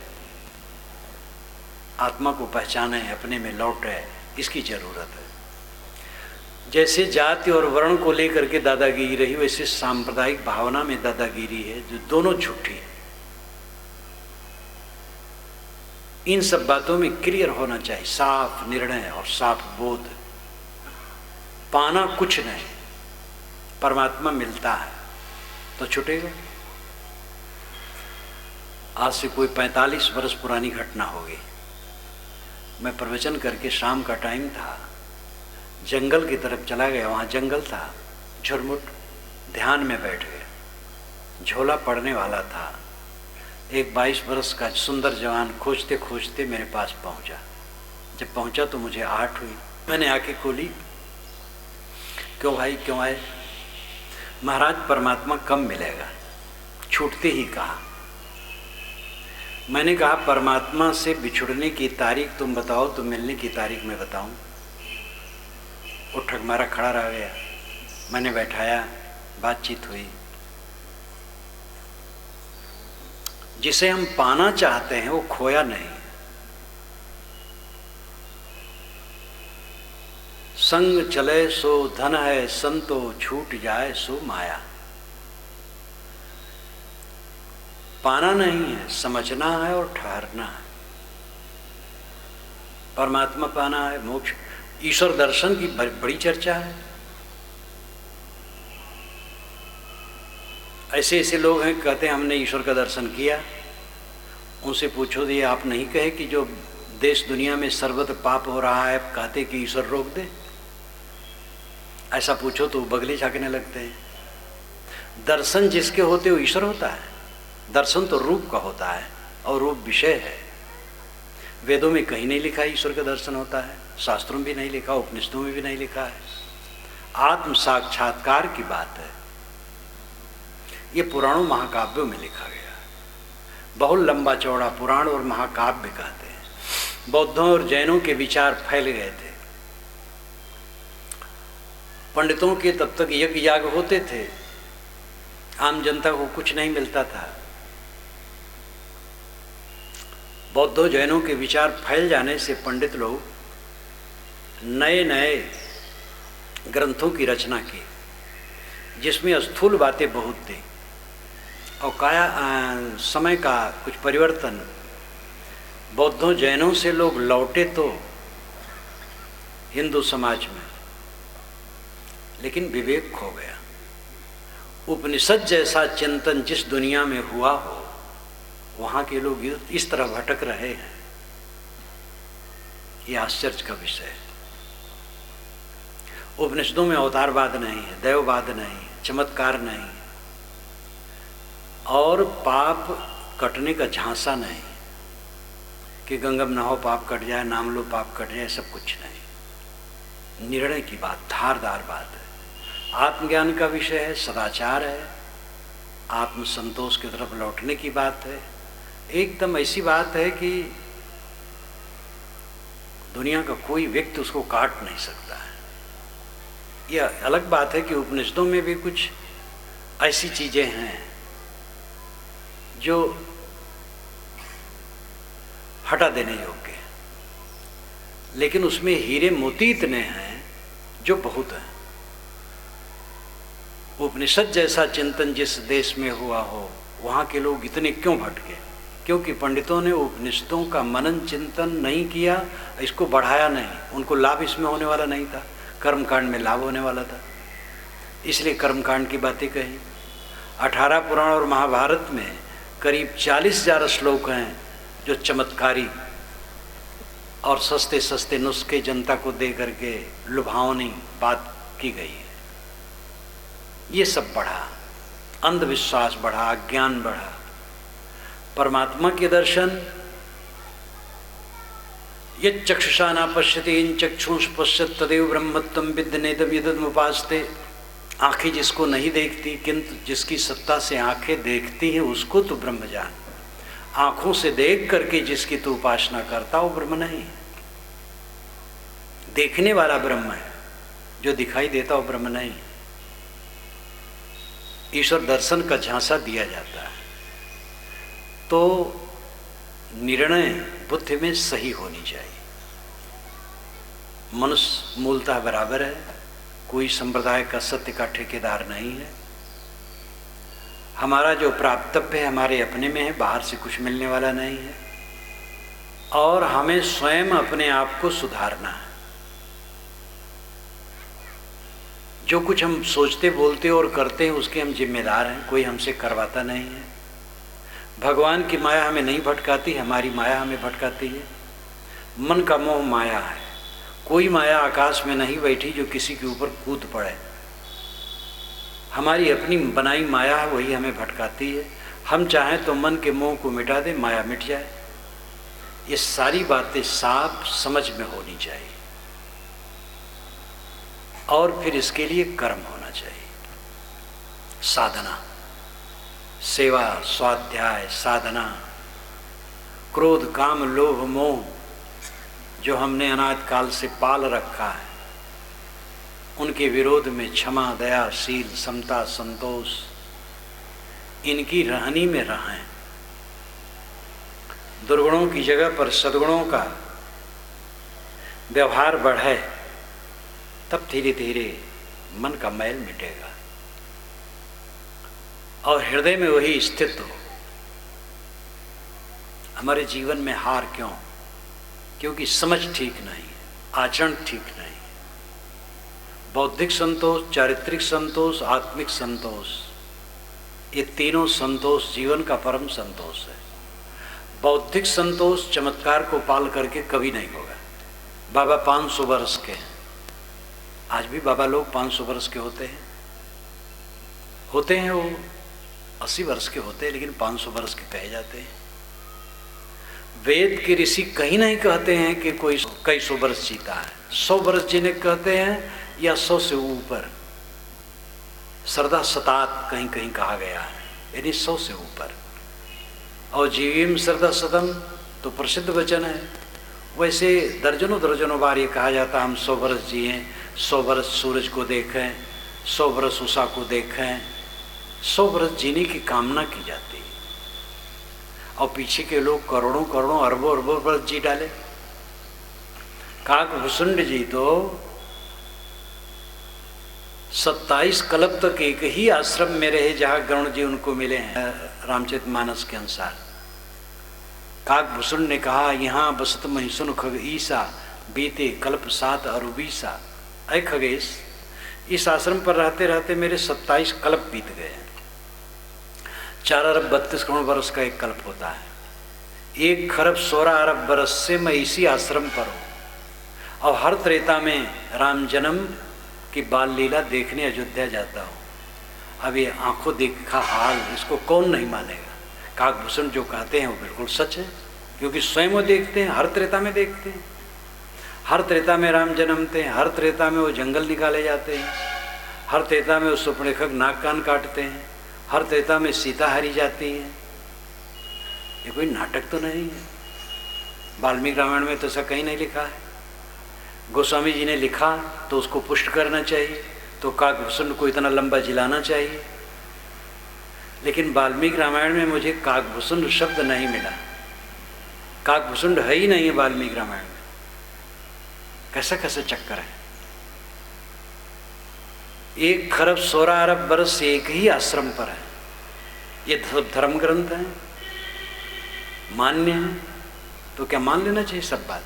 आत्मा को पहचाने, अपने में लौटे, इसकी जरूरत है। जैसे जाति और वर्ण को लेकर के दादागिरी रही, वैसे सांप्रदायिक भावना में दादागिरी है, जो दोनों झूठी है। इन सब बातों में क्लियर होना चाहिए, साफ निर्णय और साफ बोध। पाना कुछ नहीं, परमात्मा मिलता है तो छूटेगा। आज से कोई 45 वर्ष पुरानी घटना होगी। मैं प्रवचन करके शाम का टाइम था, जंगल की तरफ चला गया। वहाँ जंगल था, झुरमुट, ध्यान में बैठ गया। झोला पड़ने वाला था। एक 22 वर्ष का सुंदर जवान खोजते खोजते मेरे पास पहुँचा। जब पहुँचा तो मुझे आहट हुई। मैंने आके खोली, क्यों भाई, क्यों आए? महाराज, परमात्मा कब मिलेगा? छूटते ही कहा। मैंने कहा, परमात्मा से बिछुड़ने की तारीख तुम बताओ तो मिलने की तारीख मैं बताऊं। वो ठगमारा खड़ा रह गया। मैंने बैठाया, बातचीत हुई। जिसे हम पाना चाहते हैं वो खोया नहीं। संग चले सो धन है, संतो छूट जाए सो माया। पाना नहीं है, समझना है और ठहरना है। परमात्मा पाना है, मोक्ष, ईश्वर दर्शन की बड़ी चर्चा है। ऐसे ऐसे लोग हैं कहते हैं हमने ईश्वर का दर्शन किया। उनसे पूछो, ये आप नहीं कहे कि जो देश दुनिया में सर्वत्र पाप हो रहा है, कहते कि ईश्वर रोक दे? ऐसा पूछो तो बगले झाँकने लगते हैं। दर्शन जिसके होते वो ईश्वर होता है। दर्शन तो रूप का होता है और रूप विषय है। वेदों में कहीं नहीं लिखा ईश्वर का दर्शन होता है, शास्त्रों में भी नहीं लिखा, उपनिषदों में भी नहीं लिखा है। आत्म साक्षात्कार की बात है। ये पुराणों महाकाव्यों में लिखा गया है। बहुत लंबा चौड़ा पुराण और महाकाव्य कहते हैं। बौद्धों और जैनों के विचार फैल गए थे। पंडितों के तब तक यज्ञ याग होते थे, आम जनता को कुछ नहीं मिलता था। बौद्धों जैनों के विचार फैल जाने से पंडित लोग नए नए ग्रंथों की रचना की, जिसमें स्थूल बातें बहुत थी और समय का कुछ परिवर्तन। बौद्धों जैनों से लोग लौटे तो हिंदू समाज में, लेकिन विवेक खो गया। उपनिषद जैसा चिंतन जिस दुनिया में हुआ हो, वहाँ के लोग इस तरह भटक रहे हैं, ये आश्चर्य का विषय है। उपनिषदों में अवतारवाद नहीं है, दैववाद नहीं है, चमत्कार नहीं है और पाप कटने का झांसा नहीं कि गंगम नहाओ पाप कट जाए, नाम लो पाप कट जाए, सब कुछ नहीं। निर्णय की बात, धारदार बात है। आत्मज्ञान का विषय है, सदाचार है, आत्मसंतोष की तरफ लौटने की बात है। एकदम ऐसी बात है कि दुनिया का कोई व्यक्ति उसको काट नहीं सकता है। यह अलग बात है कि उपनिषदों में भी कुछ ऐसी चीजें हैं जो हटा देने योग्य है, लेकिन उसमें हीरे मोती इतने हैं जो बहुत हैं। उपनिषद जैसा चिंतन जिस देश में हुआ हो, वहाँ के लोग इतने क्यों भटके? क्योंकि पंडितों ने उपनिषदों का मनन चिंतन नहीं किया, इसको बढ़ाया नहीं, उनको लाभ इसमें होने वाला नहीं था, कर्मकांड में लाभ होने वाला था, इसलिए कर्मकांड की बातें कही। 18 पुराण और महाभारत में करीब 40,000 श्लोक हैं जो चमत्कारी और सस्ते सस्ते नुस्खे जनता को दे करके लुभावनी बात की गई है। ये सब बढ़ा, अंधविश्वास बढ़ा, अज्ञान बढ़ा। परमात्मा के दर्शन, यत् चक्षुषा न पश्यति इन चक्षुष पश्यत तदेव ब्रह्मत्वं विद्यनेदम यदमुपास्ते। आंखें जिसको नहीं देखती किंतु जिसकी सत्ता से आंखें देखती हैं उसको तो ब्रह्म जान। आंखों से देख करके जिसकी तो उपासना करता वो ब्रह्म नहीं। देखने वाला ब्रह्म है, जो दिखाई देता वो ब्रह्म नहीं। ईश्वर दर्शन का झांसा दिया जाता है। तो निर्णय बुद्धि में सही होनी चाहिए। मनुष्य मूलतः बराबर है, कोई संप्रदाय का सत्य का ठेकेदार नहीं है। हमारा जो प्राप्तव्य है हमारे अपने में है, बाहर से कुछ मिलने वाला नहीं है। और हमें स्वयं अपने आप को सुधारना है। जो कुछ हम सोचते बोलते और करते हैं उसके हम जिम्मेदार हैं, कोई हमसे करवाता नहीं है। भगवान की माया हमें नहीं भटकाती, हमारी माया हमें भटकाती है। मन का मोह माया है। कोई माया आकाश में नहीं बैठी जो किसी के ऊपर कूद पड़े। हमारी अपनी बनाई माया है, वही हमें भटकाती है। हम चाहें तो मन के मोह को मिटा दें, माया मिट जाए। ये सारी बातें साफ समझ में होनी चाहिए और फिर इसके लिए कर्म होना चाहिए। साधना, सेवा, स्वाध्याय, साधना, क्रोध, काम, लोभ, मोह जो हमने अनाद काल से पाल रखा है, उनके विरोध में क्षमा, दया, शील, समता, संतोष, इनकी रहनी में रहें। दुर्गुणों की जगह पर सद्गुणों का व्यवहार बढ़े, तब धीरे धीरे मन का मैल मिटेगा और हृदय में वही स्थित हो। हमारे जीवन में हार क्यों? क्योंकि समझ ठीक नहीं, आचरण ठीक नहीं। बौद्धिक संतोष, चारित्रिक संतोष, आत्मिक संतोष, ये तीनों संतोष जीवन का परम संतोष है। बौद्धिक संतोष चमत्कार को पाल करके कभी नहीं होगा। बाबा 500 वर्ष के हैं, आज भी बाबा लोग 500 वर्ष के होते हैं। वो 80 वर्ष के होते हैं, लेकिन 500 वर्ष के कहे जाते हैं। वेद के ऋषि कहीं नहीं कहते हैं कि कोई कई सौ वर्ष जीता है। 100 वर्ष जीने कहते हैं या 100 से ऊपर। सरदा शतात कहीं कहीं कहा गया है, यानी 100 से ऊपर। और जीवीम सरदा शतम तो प्रसिद्ध वचन है। वैसे दर्जनों दर्जनों बार ये कहा जाता है हम 100 वर्ष जिए, 100 वर्ष सूरज को देखें, 100 वर्ष उषा को देखें। 100 वर्ष जीने की कामना की जाती है और पीछे के लोग करोड़ों करोड़ों अरबों अरबों वर्ष जी डाले। काकभूषुंड जी तो 27 कल्प तक एक ही आश्रम में रहे जहाँ गरुण जी उनको मिले हैं रामचरितमानस के अनुसार। काकभूषुंड ने कहा यहाँ बसत महिषुन खग ईसा बीते कल्प 7 अरुबीसा। ऐ खगेश, इस आश्रम पर रहते रहते मेरे 27 कल्प बीत गए। 4 अरब 32 करोड़ वर्ष का एक कल्प होता है। 1 खरब 16 अरब बरस से मैं इसी आश्रम पर हूँ और हर त्रेता में राम जन्म की बाल लीला देखने अयोध्या जाता हूँ। अब ये आंखों देखा हाल, इसको कौन नहीं मानेगा। काकभूषण जो कहते हैं वो बिल्कुल सच है, क्योंकि स्वयं वो देखते हैं, हर त्रेता में देखते हैं। हर त्रेता में राम जन्मते हैं, हर त्रेता में वो जंगल निकाले जाते हैं, हर त्रेता में वो सुपनेखक नाक कान काटते हैं, हर त्रेता में सीता हरी जाती है। ये कोई नाटक तो नहीं है। वाल्मीकि रामायण में तो ऐसा कहीं नहीं लिखा है। गोस्वामी जी ने लिखा तो उसको पुष्ट करना चाहिए, तो काकभूषण को इतना लंबा जिलाना चाहिए। लेकिन वाल्मीकि रामायण में मुझे काकभूषण शब्द नहीं मिला। काकभूषण है ही नहीं है वाल्मीकि रामायण में। कैसा कैसा चक्कर है। 1 खरब 16 अरब बरस एक ही आश्रम पर है। ये सब धर्म ग्रंथ है, मान्य है, तो क्या मान लेना चाहिए सब बात।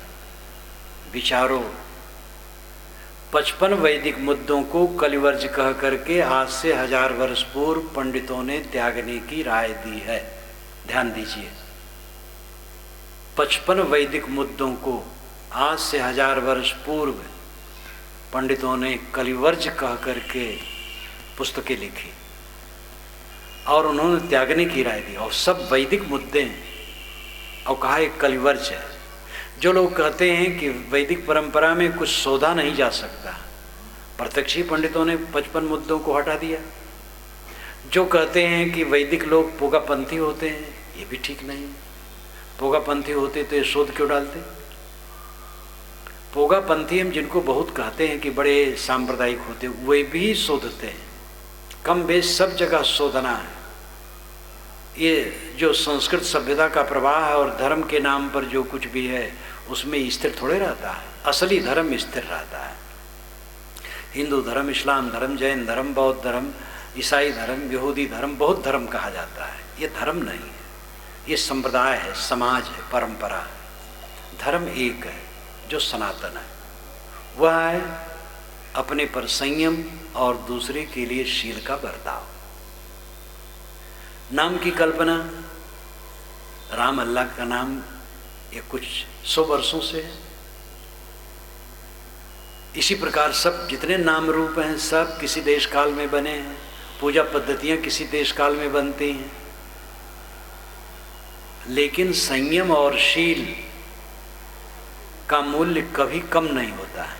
विचारो। 55 वैदिक मुद्दों को कलिवर्ज कह करके आज से 1000 वर्ष पूर्व पंडितों ने त्यागने की राय दी है। ध्यान दीजिए, 55 वैदिक मुद्दों को आज से 1000 वर्ष पूर्व पंडितों ने कलिवर्ज कह करके पुस्तकें लिखी और उन्होंने त्यागने की राय दी, और सब वैदिक मुद्दे हैं। और कहा एक कलिवर्ज है। जो लोग कहते हैं कि वैदिक परंपरा में कुछ शोधा नहीं जा सकता, प्रत्यक्ष ही पंडितों ने 55 मुद्दों को हटा दिया। जो कहते हैं कि वैदिक लोग पोगापंथी होते हैं, ये भी ठीक नहीं। पोगापंथी होते तो ये शोध क्यों डालते। पोगापंथी हम जिनको बहुत कहते हैं कि बड़े सांप्रदायिक होते, वे भी शोधते हैं। कम बेश सब जगह शोधना है। ये जो संस्कृत सभ्यता का प्रवाह है और धर्म के नाम पर जो कुछ भी है उसमें स्थिर थोड़े रहता है। असली धर्म स्थिर रहता है। हिंदू धर्म, इस्लाम धर्म, जैन धर्म, बौद्ध धर्म, ईसाई धर्म, यहूदी धर्म, बहुत धर्म कहा जाता है। ये धर्म नहीं है, ये संप्रदाय है, समाज है, परंपरा है। धर्म एक है जो सनातन है, वह है अपने पर संयम और दूसरे के लिए शील का बर्ताव। नाम की कल्पना, राम अल्लाह का नाम, ये कुछ 100 वर्षों से है। इसी प्रकार सब जितने नाम रूप हैं सब किसी देश काल में बने हैं। पूजा पद्धतियां किसी देश काल में बनती हैं। लेकिन संयम और शील का मूल्य कभी कम नहीं होता है।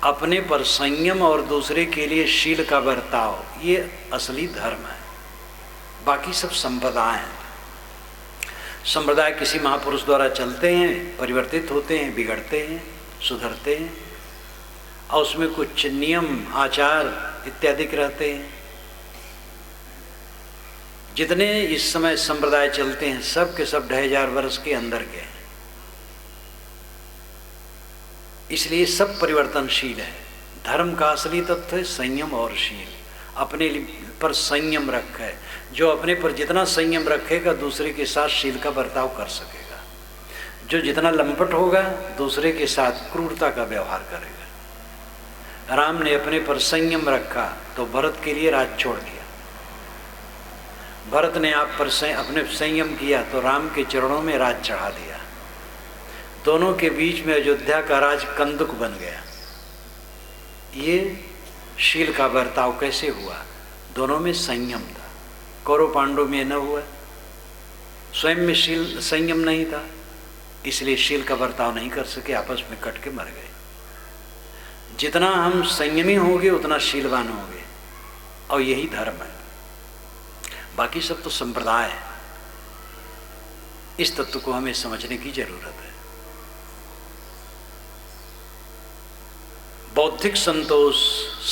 अपने पर संयम और दूसरे के लिए शील का बर्ताव, ये असली धर्म है। बाकी सब संप्रदाय हैं। संप्रदाय किसी महापुरुष द्वारा चलते हैं, परिवर्तित होते हैं, बिगड़ते हैं, सुधरते हैं, और उसमें कुछ नियम आचार इत्यादि रहते हैं। जितने इस समय संप्रदाय चलते हैं सब के सब 2500 वर्ष के अंदर के हैं। इसलिए सब परिवर्तनशील है। धर्म का असली तत्व है संयम और शील। अपने पर संयम रखे, जो अपने पर जितना संयम रखेगा दूसरे के साथ शील का बर्ताव कर सकेगा। जो जितना लंपट होगा दूसरे के साथ क्रूरता का व्यवहार करेगा। राम ने अपने पर संयम रखा तो भरत के लिए राज छोड़ दिया। भरत ने आप पर अपने संयम किया तो राम के चरणों में राज चढ़ा दिया। दोनों के बीच में अयोध्या का राज कंदुक बन गया। ये शील का बर्ताव कैसे हुआ? दोनों में संयम था। कौरव पांडव में न हुआ, स्वयं में शील संयम नहीं था, इसलिए शील का बर्ताव नहीं कर सके, आपस में कट के मर गए। जितना हम संयमी होंगे उतना शीलवान होंगे, और यही धर्म है। बाकी सब तो संप्रदाय है। इस तत्व को हमें समझने की जरूरत है। बौद्धिक संतोष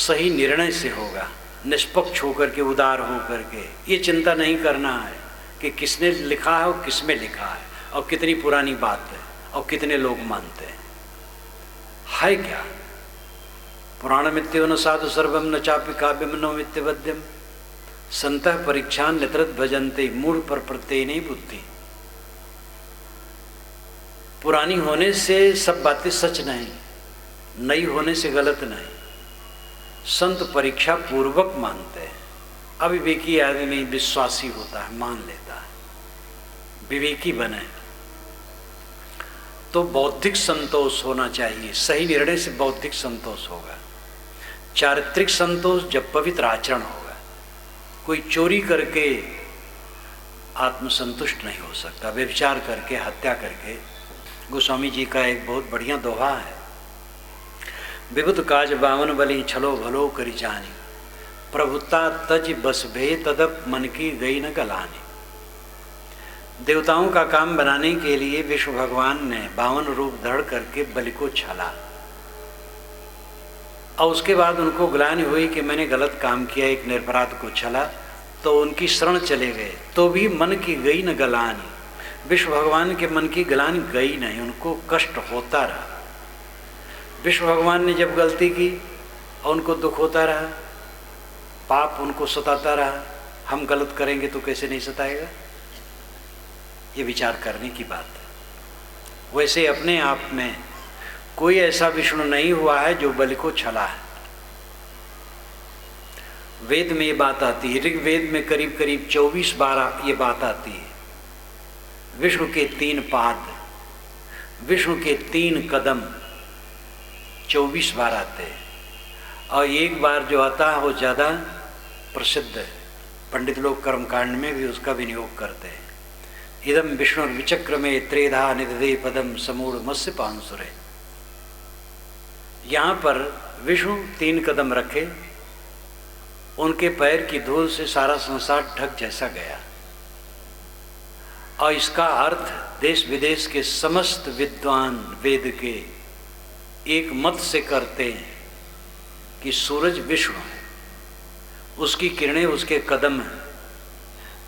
सही निर्णय से होगा, निष्पक्ष होकर के, उदार होकर के। ये चिंता नहीं करना है कि किसने लिखा है और किसमें लिखा है और कितनी पुरानी बात है और कितने लोग मानते हैं। है क्या? पुराण मित्यो न साधु सर्वम न चापि काव्यम नो मित्यवद्यम संतः परीक्षा नितरत भजन्ते मूढ़ पर प्रत्यय बुद्धि। पुरानी होने से सब बातें सच नहीं, नई होने से गलत नहीं। संत परीक्षा पूर्वक मानते हैं। अविवेकी आदमी विश्वासी होता है, मान लेता है। विवेकी बने तो बौद्धिक संतोष होना चाहिए। सही निर्णय से बौद्धिक संतोष होगा। चारित्रिक संतोष जब पवित्र आचरण होगा। कोई चोरी करके आत्मसंतुष्ट नहीं हो सकता, व्यभिचार करके, हत्या करके गोस्वामी जी का एक बहुत बढ़िया दोहा है, विबुध काज बावन बलि छलो भलो करी जानी, प्रभुता तज बस भे तदप मन की गई न गलानी। देवताओं का काम बनाने के लिए विष्णु भगवान ने 52 रूप धड़ करके बलि को छला, और उसके बाद उनको ग्लानि हुई कि मैंने गलत काम किया, एक निरपराध को छला, तो उनकी शरण चले गए, तो भी मन की गई न गलानी। विष्णु भगवान के मन की गलानी गई नहीं, उनको कष्ट होता रहा। विष्णु भगवान ने जब गलती की और उनको दुख होता रहा, पाप उनको सताता रहा, हम गलत करेंगे तो कैसे नहीं सताएगा, ये विचार करने की बात है। वैसे अपने आप में कोई ऐसा विष्णु नहीं हुआ है जो बलि को छला है। वेद में ये बात आती है, ऋग्वेद में करीब करीब 24 बार ये बात आती है। विष्णु के 3 पाद, विष्णु के 3 कदम 24 बार आते हैं, और एक बार जो आता है वो ज़्यादा प्रसिद्ध है। पंडित लोग कर्मकांड में भी उसका विनियोग करते हैं। इदम विष्णु विचक्र में त्रेधा निदे पदम समूढ़ मत्स्य पांसुरे। यहाँ पर विष्णु 3 कदम रखे, उनके पैर की धूल से सारा संसार ढक जैसा गया, और इसका अर्थ देश विदेश के समस्त विद्वान वेद के एक मत से करते हैं कि सूरज विष्णु है, उसकी किरणें उसके कदम हैं,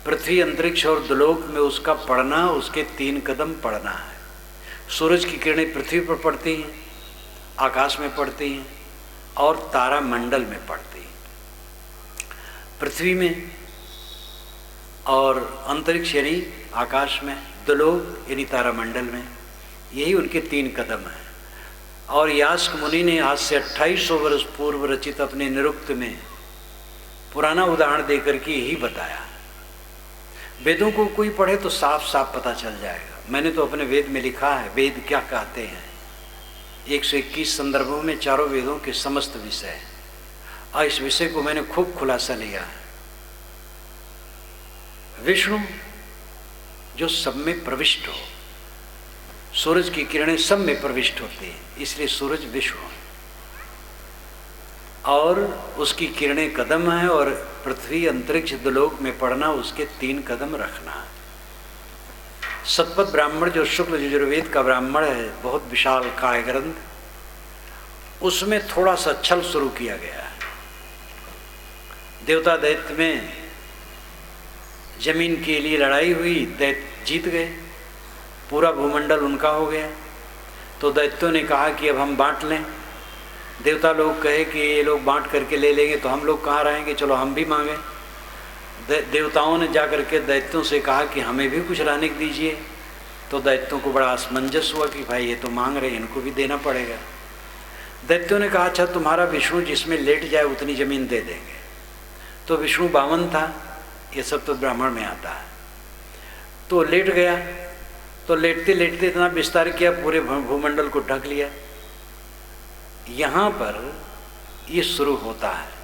पृथ्वी अंतरिक्ष और दुलोक में उसका पड़ना उसके 3 कदम पड़ना है। सूरज की किरणें पृथ्वी पर पड़ती हैं, आकाश में पड़ती हैं, और तारा मंडल में पड़ती हैं। पृथ्वी में और अंतरिक्ष यानी आकाश में, दुलोक यानी तारामंडल में, यही उनके 3 कदम हैं। और यास्क मुनि ने आज से 2800 वर्ष पूर्व रचित अपने निरुक्त में पुराना उदाहरण देकर के यही बताया। वेदों को कोई पढ़े तो साफ साफ पता चल जाएगा। मैंने तो अपने वेद में लिखा है वेद क्या कहते हैं, 121 संदर्भों में चारों वेदों के समस्त विषय, और इस विषय को मैंने खूब खुलासा लिया है। विष्णु जो सब में प्रविष्ट हो, सूरज की किरणें सब में प्रविष्ट होती हैं, इसलिए सूरज विष्णु है, और उसकी किरणें कदम है, और पृथ्वी अंतरिक्ष दुलोक में पड़ना उसके 3 कदम रखना। सतपथ ब्राह्मण जो शुक्ल यजुर्वेद का ब्राह्मण है, बहुत विशाल काय ग्रंथ, उसमें थोड़ा सा छल शुरू किया गया है। देवता दैत्य में जमीन के लिए लड़ाई हुई, दैत्य जीत गए, पूरा भूमंडल उनका हो गया। तो दैत्यों ने कहा कि अब हम बांट लें। देवता लोग कहे कि ये लोग बांट करके ले लेंगे तो हम लोग कहाँ रहेंगे, चलो हम भी मांगे। देवताओं ने जा करके दैत्यों से कहा कि हमें भी कुछ रहने दीजिए। तो दैत्यों को बड़ा असमंजस हुआ कि भाई ये तो मांग रहे हैं, इनको भी देना पड़ेगा। दैत्यों ने कहा अच्छा तुम्हारा विष्णु जिसमें लेट जाए उतनी जमीन दे देंगे। तो विष्णु 52 था, ये सब तो ब्राह्मण में आता है। तो लेट गया, तो लेटते लेटते इतना विस्तार किया, पूरे भूमंडल को ढक लिया। यहाँ पर ये शुरू होता है।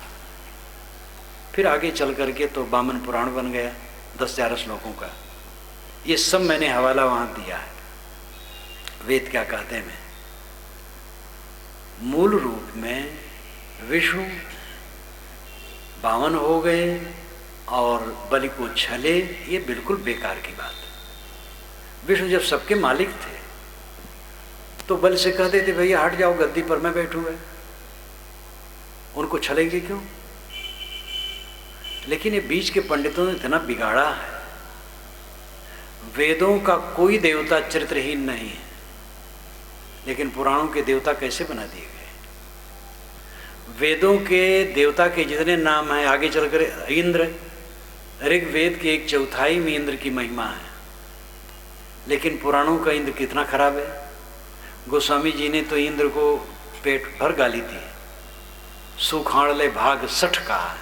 फिर आगे चल करके तो वामन पुराण बन गया 10,000 श्लोकों का। ये सब मैंने हवाला वहाँ दिया है, वेद क्या कहते हैं। मूल रूप में विष्णु 52 हो गए और बलि को छले, ये बिल्कुल बेकार की बात है। विष्णु जब सबके मालिक थे तो बलि से कह देते भैया हट जाओ, गद्दी पर मैं बैठूंगा, उनको छलेंगे क्यों। लेकिन ये बीच के पंडितों ने इतना बिगाड़ा है, वेदों का कोई देवता चरित्रहीन नहीं है, लेकिन पुराणों के देवता कैसे बना दिए गए। वेदों के देवता के जितने नाम हैं, आगे चलकर इंद्र, ऋग्वेद के 1/4 में इंद्र की महिमा है, लेकिन पुराणों का इंद्र कितना खराब है। गोस्वामी जी ने तो इंद्र को पेट भर गाली दी, सुखाड़ ले भाग 60 कहा है।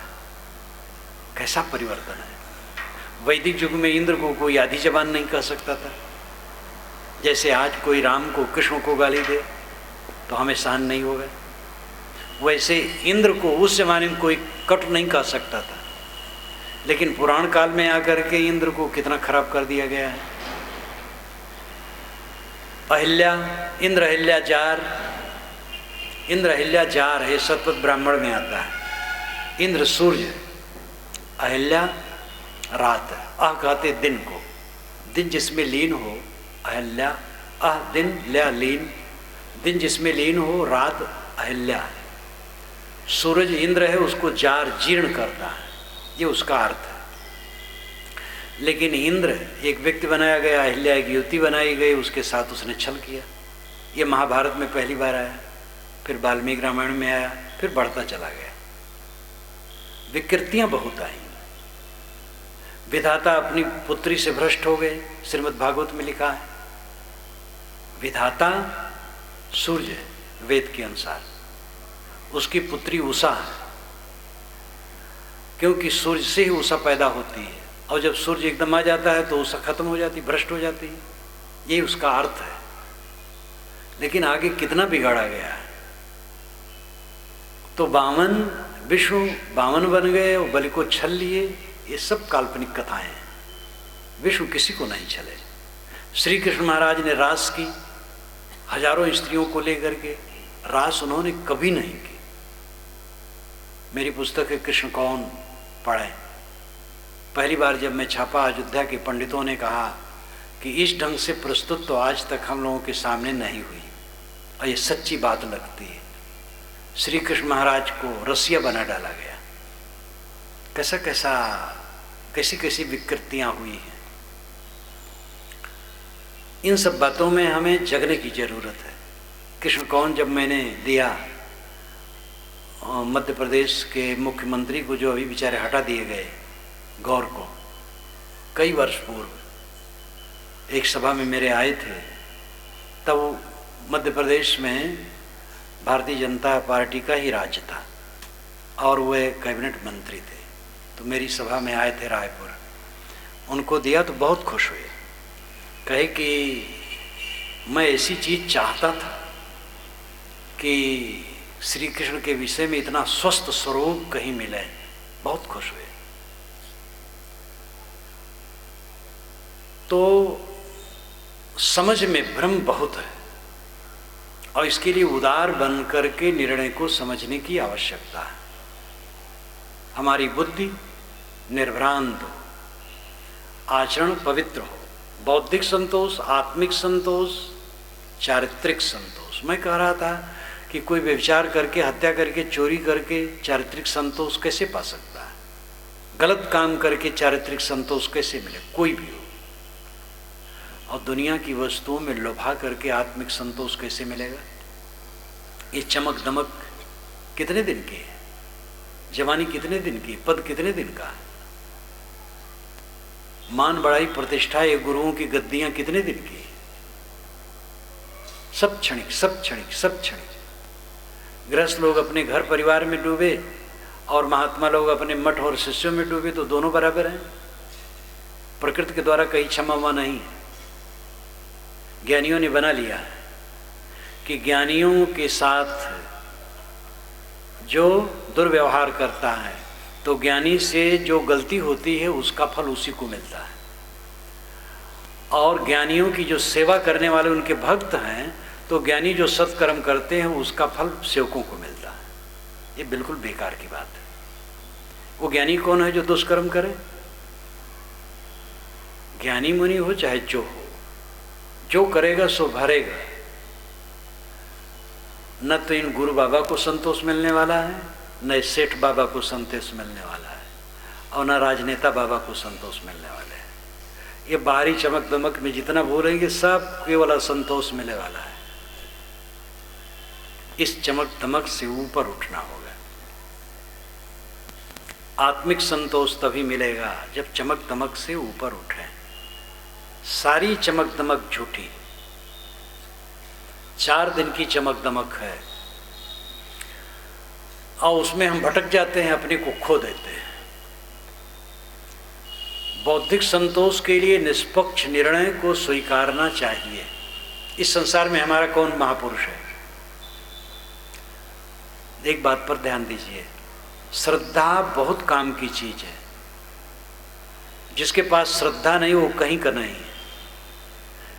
कैसा परिवर्तन है। वैदिक युग में इंद्र को कोई आधी जबान नहीं कह सकता था, जैसे आज कोई राम को कृष्ण को गाली दे तो हमें सहन नहीं होगा, वैसे इंद्र को उस जमाने में कोई कट नहीं कह सकता था। लेकिन पुराण काल में आकर के इंद्र को कितना खराब कर दिया गया है। अहिल्या, इंद्र अहिल्या जार, इंद्र अहिल्या जार है, सतपथ ब्राह्मण में आता है। इंद्र सूर्य, अहिल्या रात, अह कहते दिन को, दिन जिसमें लीन हो, अहिल्या, अह दिन, ल्या लीन, दिन जिसमें लीन हो, रात अहिल्या है। सूरज इंद्र है, उसको जार जीर्ण करता है, ये उसका अर्थ है। लेकिन इंद्र एक व्यक्ति बनाया गया, अहिल्या एक युवती बनाई गई, उसके साथ उसने छल किया। ये महाभारत में पहली बार आया, फिर वाल्मीकि रामायण में आया, फिर बढ़ता चला गया। विकृतियां बहुत आई। विधाता अपनी पुत्री से भ्रष्ट हो गए, श्रीमद् भागवत में लिखा है। विधाता सूर्य वेद के अनुसार, उसकी पुत्री उषा है, क्योंकि सूर्य से ही उषा पैदा होती है, और जब सूर्य एकदम आ जाता है तो उषा खत्म हो जाती, भ्रष्ट हो जाती है। ये उसका अर्थ है। लेकिन आगे कितना बिगाड़ा गया है। तो वामन, विष्णु वामन बन गए और बलि को छल लिए, ये सब काल्पनिक कथाएं हैं। विष्णु किसी को नहीं छले। श्री कृष्ण महाराज ने रास की, हजारों स्त्रियों को लेकर के रास उन्होंने कभी नहीं की। मेरी पुस्तक है कृष्ण कौन, पढ़ें। पहली बार जब मैं छापा, अयोध्या के पंडितों ने कहा कि इस ढंग से प्रस्तुत तो आज तक हम लोगों के सामने नहीं हुई, और ये सच्ची बात लगती है। श्री कृष्ण महाराज को रसिया बना डाला गया। कैसी कैसी विकृतियां हुई हैं। इन सब बातों में हमें जगने की जरूरत है। कृष्ण कौन जब मैंने दिया मध्य प्रदेश के मुख्यमंत्री को, जो अभी बेचारे हटा दिए गए, गौर को, कई वर्ष पूर्व एक सभा में मेरे आए थे, तब मध्य प्रदेश में भारतीय जनता पार्टी का ही राज्य था और वे कैबिनेट मंत्री थे। तो मेरी सभा में आए थे रायपुर, उनको दिया तो बहुत खुश हुए। कहे कि मैं ऐसी चीज़ चाहता था कि श्री कृष्ण के विषय में इतना स्वस्थ स्वरूप कहीं मिले। बहुत खुश हुए। तो समझ में भ्रम बहुत है, और इसके लिए उदार बन करके निर्णय को समझने की आवश्यकता है। हमारी बुद्धि निर्भ्रांत हो, आचरण पवित्र हो, बौद्धिक संतोष, आत्मिक संतोष, चारित्रिक संतोष। मैं कह रहा था कि कोई व्यभिचार करके, हत्या करके, चोरी करके चारित्रिक संतोष कैसे पा सकता है? गलत काम करके चारित्रिक संतोष कैसे मिले? कोई भी हो। और दुनिया की वस्तुओं में लोभा करके आत्मिक संतोष कैसे मिलेगा? ये चमक दमक कितने दिन की है? जवानी कितने दिन की? पद कितने दिन का है? मान बढ़ाई प्रतिष्ठा, ये गुरुओं की गद्दियां कितने दिन की? सब क्षणिक, सब क्षणिक, सब क्षणिक। गृहस्थ लोग अपने घर परिवार में डूबे और महात्मा लोग अपने मठ और शिष्यों में डूबे, तो दोनों बराबर हैं। प्रकृति के द्वारा कहीं क्षमा हुआ नहीं है। ज्ञानियों ने बना लिया है कि ज्ञानियों के साथ जो दुर्व्यवहार करता है, तो ज्ञानी से जो गलती होती है उसका फल उसी को मिलता है। और ज्ञानियों की जो सेवा करने वाले उनके भक्त हैं, तो ज्ञानी जो सत्कर्म करते हैं उसका फल सेवकों को मिलता है। ये बिल्कुल बेकार की बात है। वो ज्ञानी कौन है जो दुष्कर्म करे? ज्ञानी मुनि हो चाहे जो हो, जो करेगा सो भरेगा। न तो इन गुरु बाबा को संतोष मिलने वाला है, न सेठ बाबा को संतोष मिलने वाला है, और न राजनेता बाबा को संतोष मिलने वाले हैं। ये बाहरी चमक दमक में जितना बोलेंगे सब केवल असंतोष मिलने वाला है। इस चमक दमक से ऊपर उठना होगा। आत्मिक संतोष तभी मिलेगा जब चमक दमक से ऊपर उठे। सारी चमक दमक झूठी, 4 दिन की चमक दमक है, और उसमें हम भटक जाते हैं, अपने को खो देते हैं। बौद्धिक संतोष के लिए निष्पक्ष निर्णय को स्वीकारना चाहिए। इस संसार में हमारा कौन महापुरुष है? एक बात पर ध्यान दीजिए, श्रद्धा बहुत काम की चीज है। जिसके पास श्रद्धा नहीं वो कहीं का नहीं है।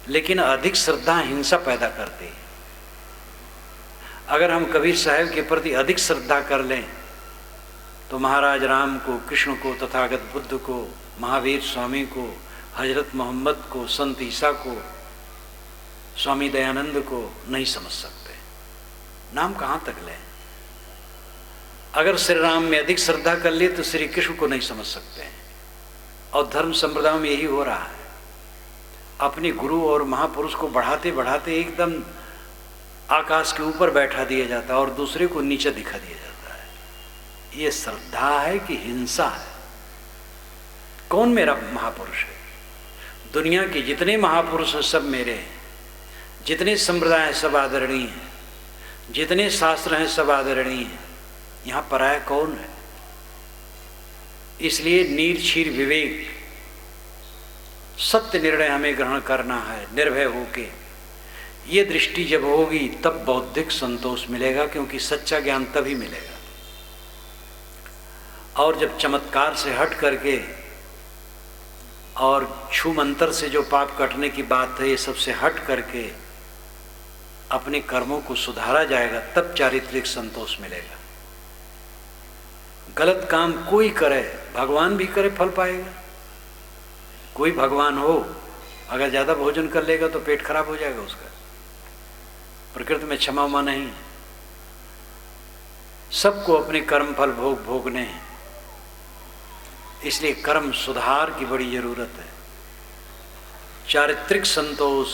लेकिन अधिक श्रद्धा हिंसा पैदा करती है। अगर हम कबीर साहब के प्रति अधिक श्रद्धा कर लें तो महाराज राम को, कृष्ण को, तथागत बुद्ध को, महावीर स्वामी को, हजरत मोहम्मद को, संत ईसा को, स्वामी दयानंद को नहीं समझ सकते। नाम कहाँ तक लें? अगर श्री राम में अधिक श्रद्धा कर लिए तो श्री कृष्ण को नहीं समझ सकते हैं। और धर्म संप्रदाय में यही हो रहा है, अपने गुरु और महापुरुष को बढ़ाते बढ़ाते एकदम आकाश के ऊपर बैठा दिया जाता है और दूसरे को नीचे दिखा दिया जाता है। ये श्रद्धा है कि हिंसा है? कौन मेरा महापुरुष है? दुनिया के जितने महापुरुष हैं सब मेरे हैं, जितने संप्रदाय हैं सब आदरणीय हैं, जितने शास्त्र हैं सब आदरणीय हैं। यहाँ पराया कौन है? इसलिए नीरक्षीर विवेक, सत्य निर्णय हमें ग्रहण करना है निर्भय होके। ये दृष्टि जब होगी तब बौद्धिक संतोष मिलेगा, क्योंकि सच्चा ज्ञान तभी मिलेगा। और जब चमत्कार से हट करके और छू मंत्र से जो पाप कटने की बात है, ये सबसे हट करके अपने कर्मों को सुधारा जाएगा, तब चारित्रिक संतोष मिलेगा। गलत काम कोई करे, भगवान भी करे, फल पाएगा। कोई भगवान हो, अगर ज़्यादा भोजन कर लेगा तो पेट खराब हो जाएगा उसका। प्रकृति में क्षमा उमा नहीं है। सबको अपने कर्म फल भोगने हैं, इसलिए कर्म सुधार की बड़ी जरूरत है। चारित्रिक संतोष,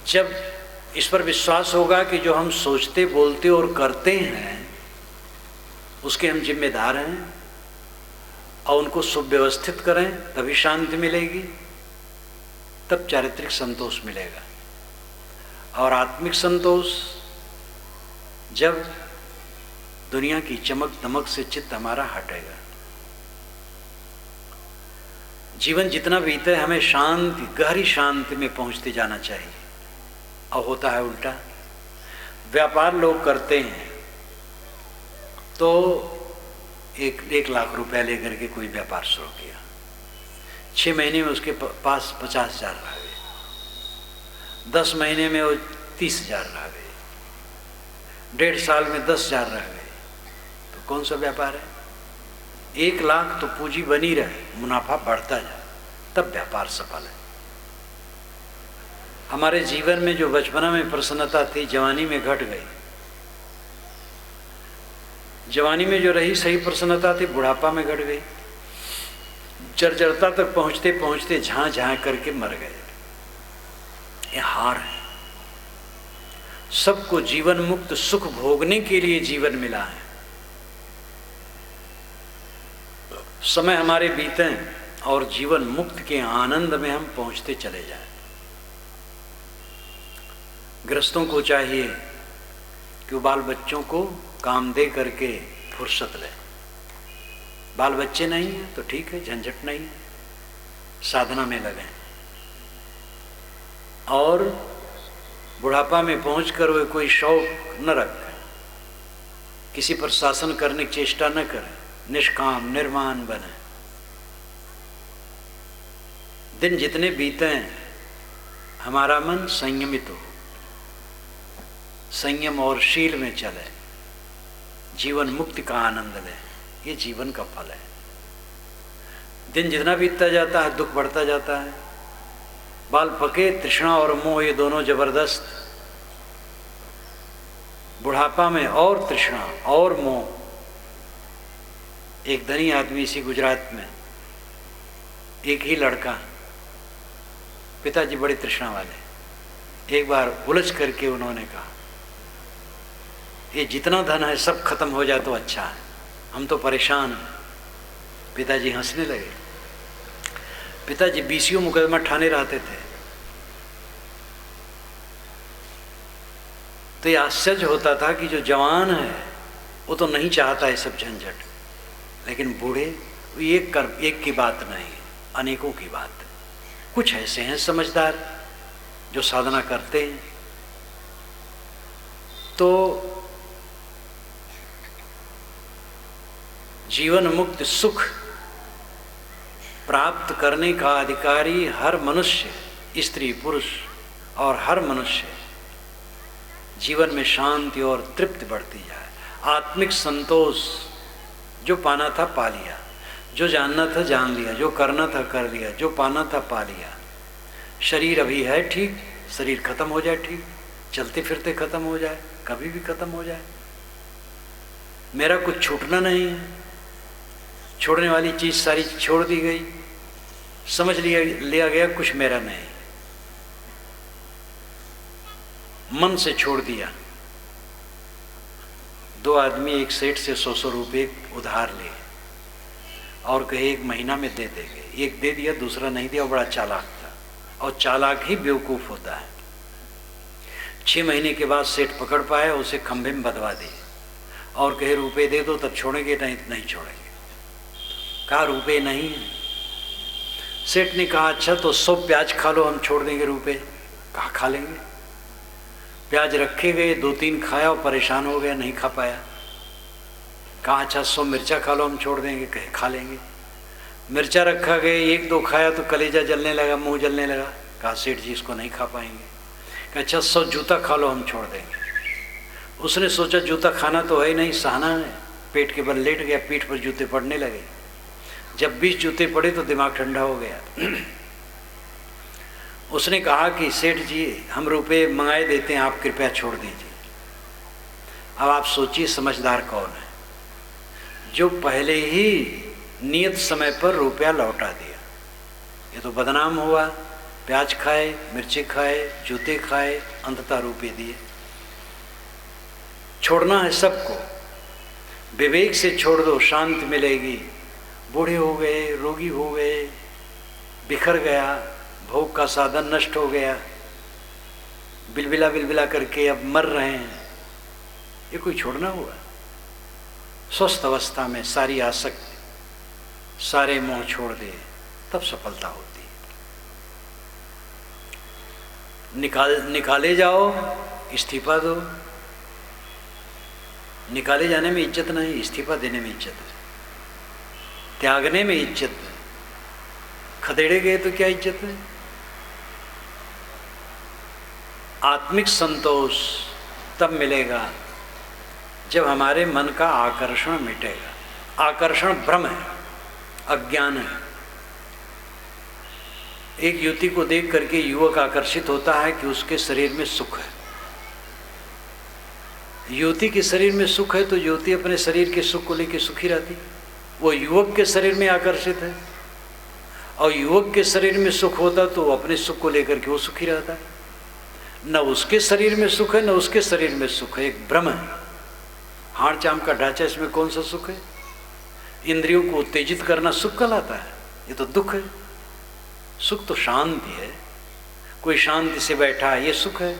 जब इस पर विश्वास होगा कि जो हम सोचते, बोलते और करते हैं उसके हम जिम्मेदार हैं और उनको सुव्यवस्थित करें, तभी शांति मिलेगी, तब चारित्रिक संतोष मिलेगा। और आत्मिक संतोष, जब दुनिया की चमक दमक से चित्त हमारा हटेगा। जीवन जितना बीते हमें शांति, गहरी शांति में पहुंचते जाना चाहिए। और होता है उल्टा। व्यापार लोग करते हैं तो 1 लाख रुपया लेकर के कोई व्यापार शुरू किया, 6 महीने में उसके पास 50,000 रह गए, 10 महीने में वो 30,000 रह गए, 1.5 साल में 10,000 रह गए। तो कौन सा व्यापार है? 1 लाख तो पूंजी बनी रहे, मुनाफा बढ़ता जाए, तब व्यापार सफल है। हमारे जीवन में जो बचपना में प्रसन्नता थी, जवानी में घट गई। जवानी में जो रही सही प्रसन्नता थी, बुढ़ापा में घट गई। जर्जरता तक पहुंचते पहुंचते झां झां करके मर गए। ये हार है। सबको जीवन मुक्त सुख भोगने के लिए जीवन मिला है। समय हमारे बीते और जीवन मुक्त के आनंद में हम पहुंचते चले जाएं। गृहस्थों को चाहिए कि बाल बच्चों को काम दे करके फुर्सत ले। बाल बच्चे नहीं है तो ठीक है, झंझट नहीं है, साधना में लगें। और बुढ़ापा में पहुंचकर वे कोई शौक न रखें, किसी पर शासन करने की चेष्टा न करें, निष्काम निर्माण बने। दिन जितने बीते हमारा मन संयमित हो, संयम और शील में चले, जीवन मुक्ति का आनंद ले। ये जीवन का फल है। दिन जितना बीतता जाता है दुख बढ़ता जाता है। बाल पके, तृष्णा और मोह ये दोनों जबरदस्त। बुढ़ापा में और तृष्णा और मोह। एक धनी आदमी इसी गुजरात में, एक ही लड़का, पिताजी बड़ी तृष्णा वाले, एक बार उलझ करके उन्होंने कहा ये जितना धन है सब खत्म हो जाए तो अच्छा है, हम तो परेशान हैं। पिताजी हंसने लगे। पिताजी बीसीओ मुकदमा ठाणे रहते थे। तो ये आश्चर्य होता था कि जो जवान है वो तो नहीं चाहता है सब झंझट, लेकिन बूढ़े एक की बात नहीं, अनेकों की बात। कुछ ऐसे हैं समझदार जो साधना करते हैं तो जीवन मुक्त सुख प्राप्त करने का अधिकारी हर मनुष्य, स्त्री पुरुष और हर मनुष्य जीवन में शांति और तृप्ति बढ़ती जाए। आत्मिक संतोष, जो पाना था पा लिया, जो जानना था जान लिया, जो करना था कर लिया, जो पाना था पा लिया। शरीर अभी है ठीक, शरीर खत्म हो जाए ठीक, चलते फिरते खत्म हो जाए, कभी भी खत्म हो जाए। मेरा कुछ छूटना नहीं है, छोड़ने वाली चीज सारी छोड़ दी गई, समझ लिया गया कुछ मेरा नहीं, मन से छोड़ दिया। दो आदमी एक सेठ से 100 रुपये उधार लिए और कहे 1 महीना में दे देंगे, एक दे दिया दूसरा नहीं दिया, बड़ा चालाक था, और चालाक ही बेवकूफ होता है। 6 महीने के बाद सेठ पकड़ पाए, उसे खंभे में बंधवा दिए और कहे रुपए दे दो तब छोड़ेंगे, नहीं छोड़ेंगे। कहा रुपए नहीं है। सेठ ने कहा अच्छा तो 100 प्याज खा लो, हम छोड़ देंगे रुपए। कहा खा लेंगे। प्याज रखे गए, 2-3 खाया और परेशान हो गया, नहीं खा पाया। कहा अच्छा 100 मिर्चा खा लो, हम छोड़ देंगे। कहे खा लेंगे। मिर्चा रखा गया, 1-2 खाया तो कलेजा जलने लगा, मुंह जलने लगा। कहा सेठ जी इसको नहीं खा पाएंगे। कहा अच्छा 100 जूता खा लो, हम छोड़ देंगे। उसने सोचा जूता खाना तो है ही नहीं, सहना है। पेट के बल लेट गया, पीठ पर जूते पड़ने लगे। जब 20 जूते पड़े तो दिमाग ठंडा हो गया। उसने कहा कि सेठ जी हम रुपए मंगाए देते हैं, आप कृपया छोड़ दीजिए। अब आप सोचिए समझदार कौन है, जो पहले ही नियत समय पर रुपया लौटा दिया। ये तो बदनाम हुआ, प्याज खाए, मिर्ची खाए, जूते खाए, अंततः रुपये दिए। छोड़ना है सबको, विवेक से छोड़ दो, शांति मिलेगी। बूढ़े हो गए, रोगी हो गए, बिखर गया, भोग का साधन नष्ट हो गया, बिलबिला बिलबिला करके अब मर रहे हैं, ये कोई छोड़ना हुआ? स्वस्थ अवस्था में सारी आसक्ति, सारे मोह छोड़ दे, तब सफलता होती है। निकाले जाओ, इस्तीफा दो। निकाले जाने में इज्जत नहीं, इस्तीफा देने में इज्जत है, त्यागने में इज्जत है। खदेड़े गए तो क्या इज्जत है? आत्मिक संतोष तब मिलेगा जब हमारे मन का आकर्षण मिटेगा। आकर्षण भ्रम है, अज्ञान है। एक युवती को देख करके युवक आकर्षित होता है कि उसके शरीर में सुख है। युवती के शरीर में सुख है तो युवती अपने शरीर के सुख को लेकर सुखी रहती। वो युवक के शरीर में आकर्षित है और युवक के शरीर में सुख होता तो वो अपने सुख को लेकर के वो सुखी रहता है। न उसके शरीर में सुख है न उसके शरीर में सुख है, एक भ्रम है। हाड़ चाम का ढांचा, इसमें कौन सा सुख है? इंद्रियों को उत्तेजित करना सुख कहलाता है, ये तो दुख है। सुख तो शांति है, कोई शांति से बैठा है, ये सुख है।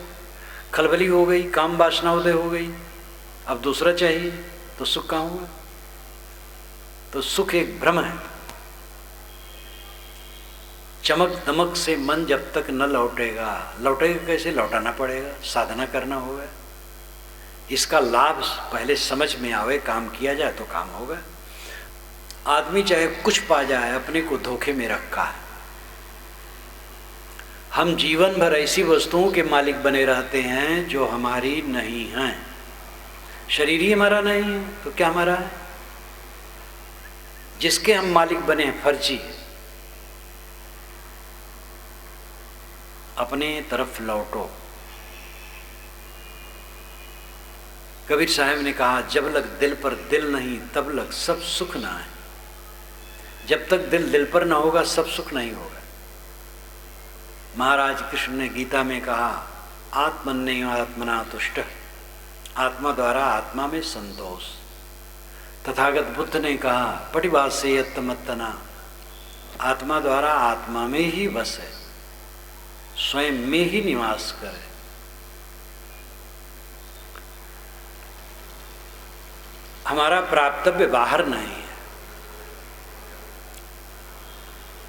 खलबली हो गई, काम वासना उदय हो गई, अब दूसरा चाहिए तो सुख कहाँ हुआ? तो सुख एक भ्रम है। चमक दमक से मन जब तक न लौटेगा, लौटेगा कैसे? लौटाना पड़ेगा, साधना करना होगा। इसका लाभ पहले समझ में आवे, काम किया जाए तो काम होगा। आदमी चाहे कुछ पा जाए, अपने को धोखे में रखा है। हम जीवन भर ऐसी वस्तुओं के मालिक बने रहते हैं जो हमारी नहीं हैं। शरीर ही हमारा नहीं है तो क्या हमारा है? जिसके हम मालिक बने हैं फर्जी है। अपने तरफ लौटो। कबीर साहब ने कहा, जब लग दिल पर दिल नहीं तब लग सब सुख ना है। जब तक दिल दिल पर ना होगा सब सुख नहीं होगा। महाराज कृष्ण ने गीता में कहा, आत्मन्य आत्मना तुष्ट, आत्मा द्वारा आत्मा में संतोष। तथागत बुद्ध ने कहा, पटिवासेयत्तमत्तना, आत्मा द्वारा आत्मा में ही बस है, स्वयं में ही निवास करे। हमारा प्राप्तव्य बाहर नहीं है।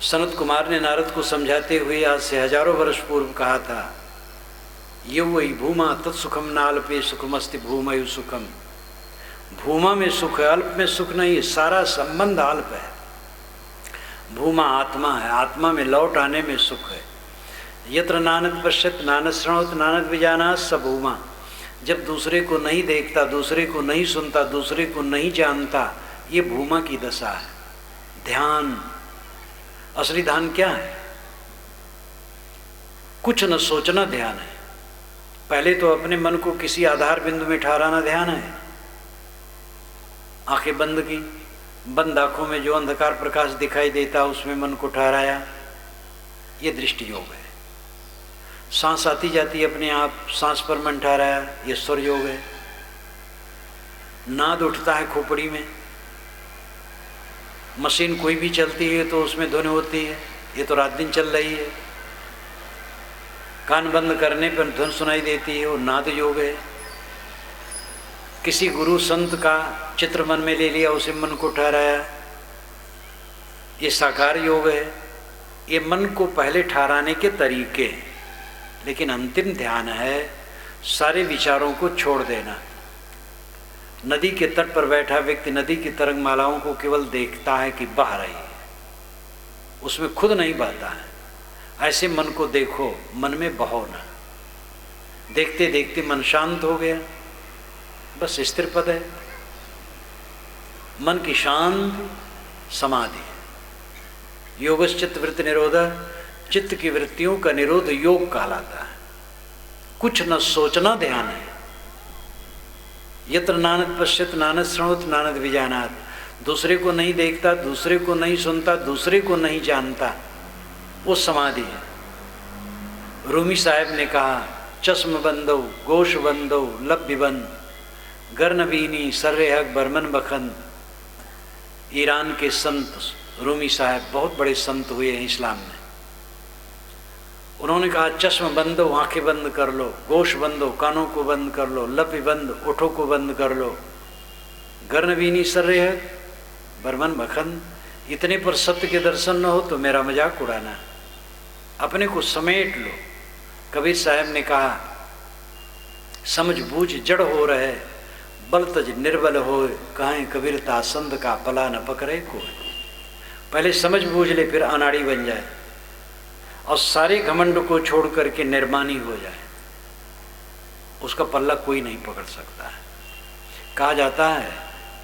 सनत कुमार ने नारद को समझाते हुए आज से हजारों वर्ष पूर्व कहा था, ये वही भूमा तत्सुखम नाल्पे सुखमस्ति भूमयु सुखम। भूमा में सुख है, अल्प में सुख नहीं है। सारा संबंध अल्प है। भूमा आत्मा है, आत्मा में लौट आने में सुख है। यत्र नानद पश्यत नानद श्रृणोत नानद विजानात स भूमा। जब दूसरे को नहीं देखता, दूसरे को नहीं सुनता, दूसरे को नहीं जानता, ये भूमा की दशा है। ध्यान, असली ध्यान क्या है? कुछ न सोचना ध्यान है। पहले तो अपने मन को किसी आधार बिंदु में ठहराना ध्यान है। आंखें बंद की, बंद आंखों में जो अंधकार प्रकाश दिखाई देता उसमें मन को ठहराया, ये दृष्टि योग है। सांस आती जाती अपने आप, सांस पर मन ठहराया, ये स्वर योग है। नाद उठता है खोपड़ी में, मशीन कोई भी चलती है तो उसमें ध्वनि होती है, ये तो रात दिन चल रही है। कान बंद करने पर ध्वनि सुनाई देती है, वो नाद योग है। किसी गुरु संत का चित्र मन में ले लिया, उसे मन को ठहराया, ये साकार योग है। ये मन को पहले ठहराने के तरीके हैं, लेकिन अंतिम ध्यान है सारे विचारों को छोड़ देना। नदी के तट पर बैठा व्यक्ति नदी की तरंग मालाओं को केवल देखता है कि बह रही है, उसमें खुद नहीं बहता है। ऐसे मन को देखो, मन में बहो ना। देखते देखते मन शांत हो गया, बस स्थिर पद है। मन की शांति समाधि है। योगश्चित्त वृत्ति निरोध, चित्त की वृत्तियों का निरोध योग कहलाता है। कुछ न सोचना ध्यान है। यत्र नानद पश्यत नानद श्रृणोत नानद विजानात। दूसरे को नहीं देखता, दूसरे को नहीं सुनता, दूसरे को नहीं जानता, वो समाधि है। रूमी साहब ने कहा, चश्म बंदो गोश बंदो लब बिबंद गर्नबीनी सर्रे हक बरमन बखन। ईरान के संत रूमी साहब बहुत बड़े संत हुए हैं इस्लाम में। उन्होंने कहा, चश्म बंदो आंखें बंद कर लो, गोश बंदो कानों को बंद कर लो, लब बंद ओठों को बंद कर लो, गर्नबीनी सर्रे हक बरमन बखन। इतने पर सत्य के दर्शन न हो तो मेरा मजाक उड़ाना, अपने को समेट लो। कबीर साहब ने कहा, समझ बूझ जड़ हो रहे बल तज निर्बल हो, कहें कबीर तासंद का पला न पकड़े को। पहले समझ बूझ ले, फिर अनाड़ी बन जाए और सारे घमंड को छोड़ करके निर्मानी हो जाए, उसका पल्ला कोई नहीं पकड़ सकता है। कहा जाता है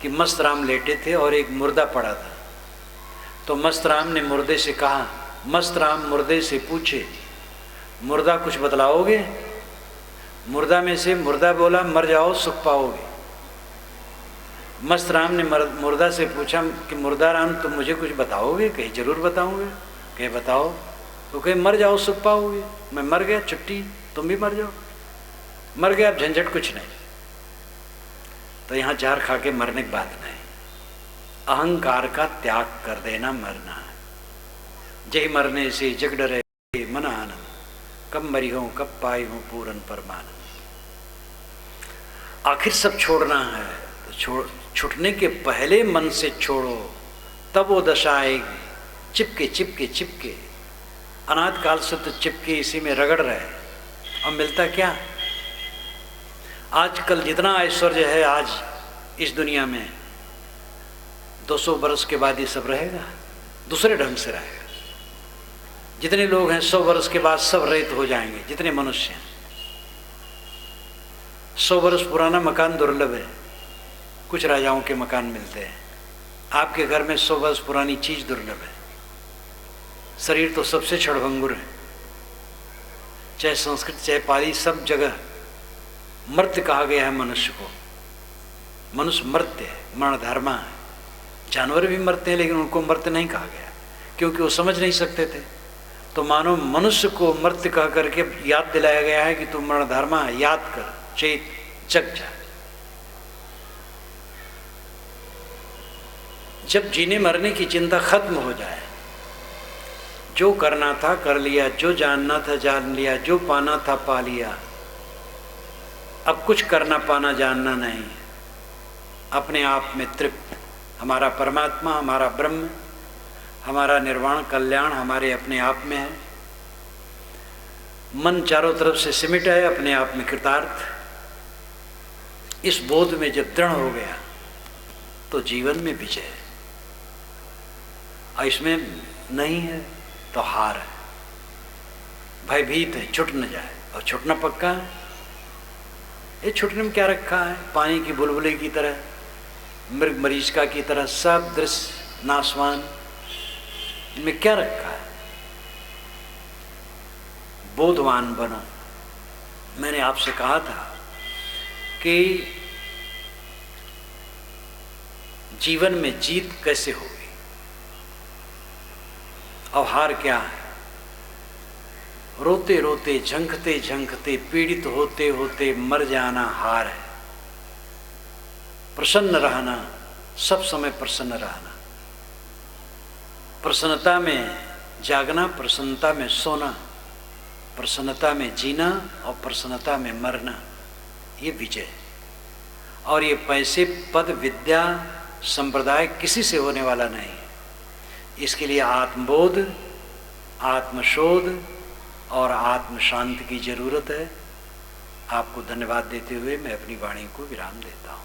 कि मस्त राम लेटे थे और एक मुर्दा पड़ा था, तो मस्त राम ने मुर्दे से कहा, मस्त राम मुर्दे से पूछे, मुर्दा कुछ बतलाओगे? मुर्दा में से मुर्दा बोला, मर जाओ सुख पाओगे। मस्त राम ने मुर्दा से पूछा कि मुर्दा राम तुम मुझे कुछ बताओगे? कहे जरूर बताऊंगे। कहे बताओ। तो कहे मर जाओ सुख पाओगे। मैं मर गया, छुट्टी, तुम भी मर जाओ। मर गया, अब झंझट कुछ नहीं। तो यहाँ जार खा के मरने की बात नहीं, अहंकार का त्याग कर देना मरना है। जय मरने से जग डरे मन आनंद, कब मरी हो कब पाई हो पूरन परमानंद। आखिर सब छोड़ना है तो छूटने के पहले मन से छोड़ो, तब वो दशा आएगी। चिपके चिपके चिपके अनाथ काल से तो चिपके इसी में रगड़ रहे, अब मिलता क्या? आजकल जितना ऐश्वर्य है आज इस दुनिया में, 200 वर्ष के बाद ये सब रहेगा, दूसरे ढंग से रहेगा। जितने लोग हैं 100 वर्ष के बाद सब रेत हो जाएंगे, जितने मनुष्य हैं। 100 वर्ष पुराना मकान दुर्लभ है, कुछ राजाओं के मकान मिलते हैं। आपके घर में 100 वर्ष पुरानी चीज दुर्लभ है। शरीर तो सबसे क्षणभंगुर है, चाहे संस्कृत चाहे पाली, सब जगह मर्त्य कहा गया है मनुष्य को। मनुष्य मर्त्य है, मरणधर्मा है। जानवर भी मरते हैं लेकिन उनको मर्त्य नहीं कहा गया, क्योंकि वो समझ नहीं सकते थे। तो मानो मनुष्य को मर्त्य कह करके याद दिलाया गया है कि तू मरणधर्मा है, याद कर, चेत, जग जा। जब जीने मरने की चिंता खत्म हो जाए, जो करना था कर लिया, जो जानना था जान लिया, जो पाना था पा लिया, अब कुछ करना पाना जानना नहीं, अपने आप में तृप्त। हमारा परमात्मा, हमारा ब्रह्म, हमारा निर्वाण कल्याण हमारे अपने आप में है। मन चारों तरफ से सिमट है, अपने आप में कृतार्थ। इस बोध में जब दृढ़ हो गया तो जीवन में विजय है। और इसमें नहीं है तो हार है, भयभीत है, छुट न जाए, और छुटना पक्का है। ये छुटने में क्या रखा है? पानी की बुलबुले की तरह, मृग मरीचिका की तरह सब दृश्य नाशवान, इनमें क्या रखा है? बोधवान बनो। मैंने आपसे कहा था कि जीवन में जीत कैसे होगी और हार क्या है? रोते रोते, झंकते झंकते, पीड़ित होते होते मर जाना हार है। प्रसन्न रहना, सब समय प्रसन्न रहना, प्रसन्नता में जागना, प्रसन्नता में सोना, प्रसन्नता में जीना और प्रसन्नता में मरना, ये विजय है। और ये पैसे, पद, विद्या, संप्रदाय किसी से होने वाला नहीं है। इसके लिए आत्मबोध, आत्मशोध और आत्म शांति की जरूरत है। आपको धन्यवाद देते हुए मैं अपनी वाणी को विराम देता हूँ।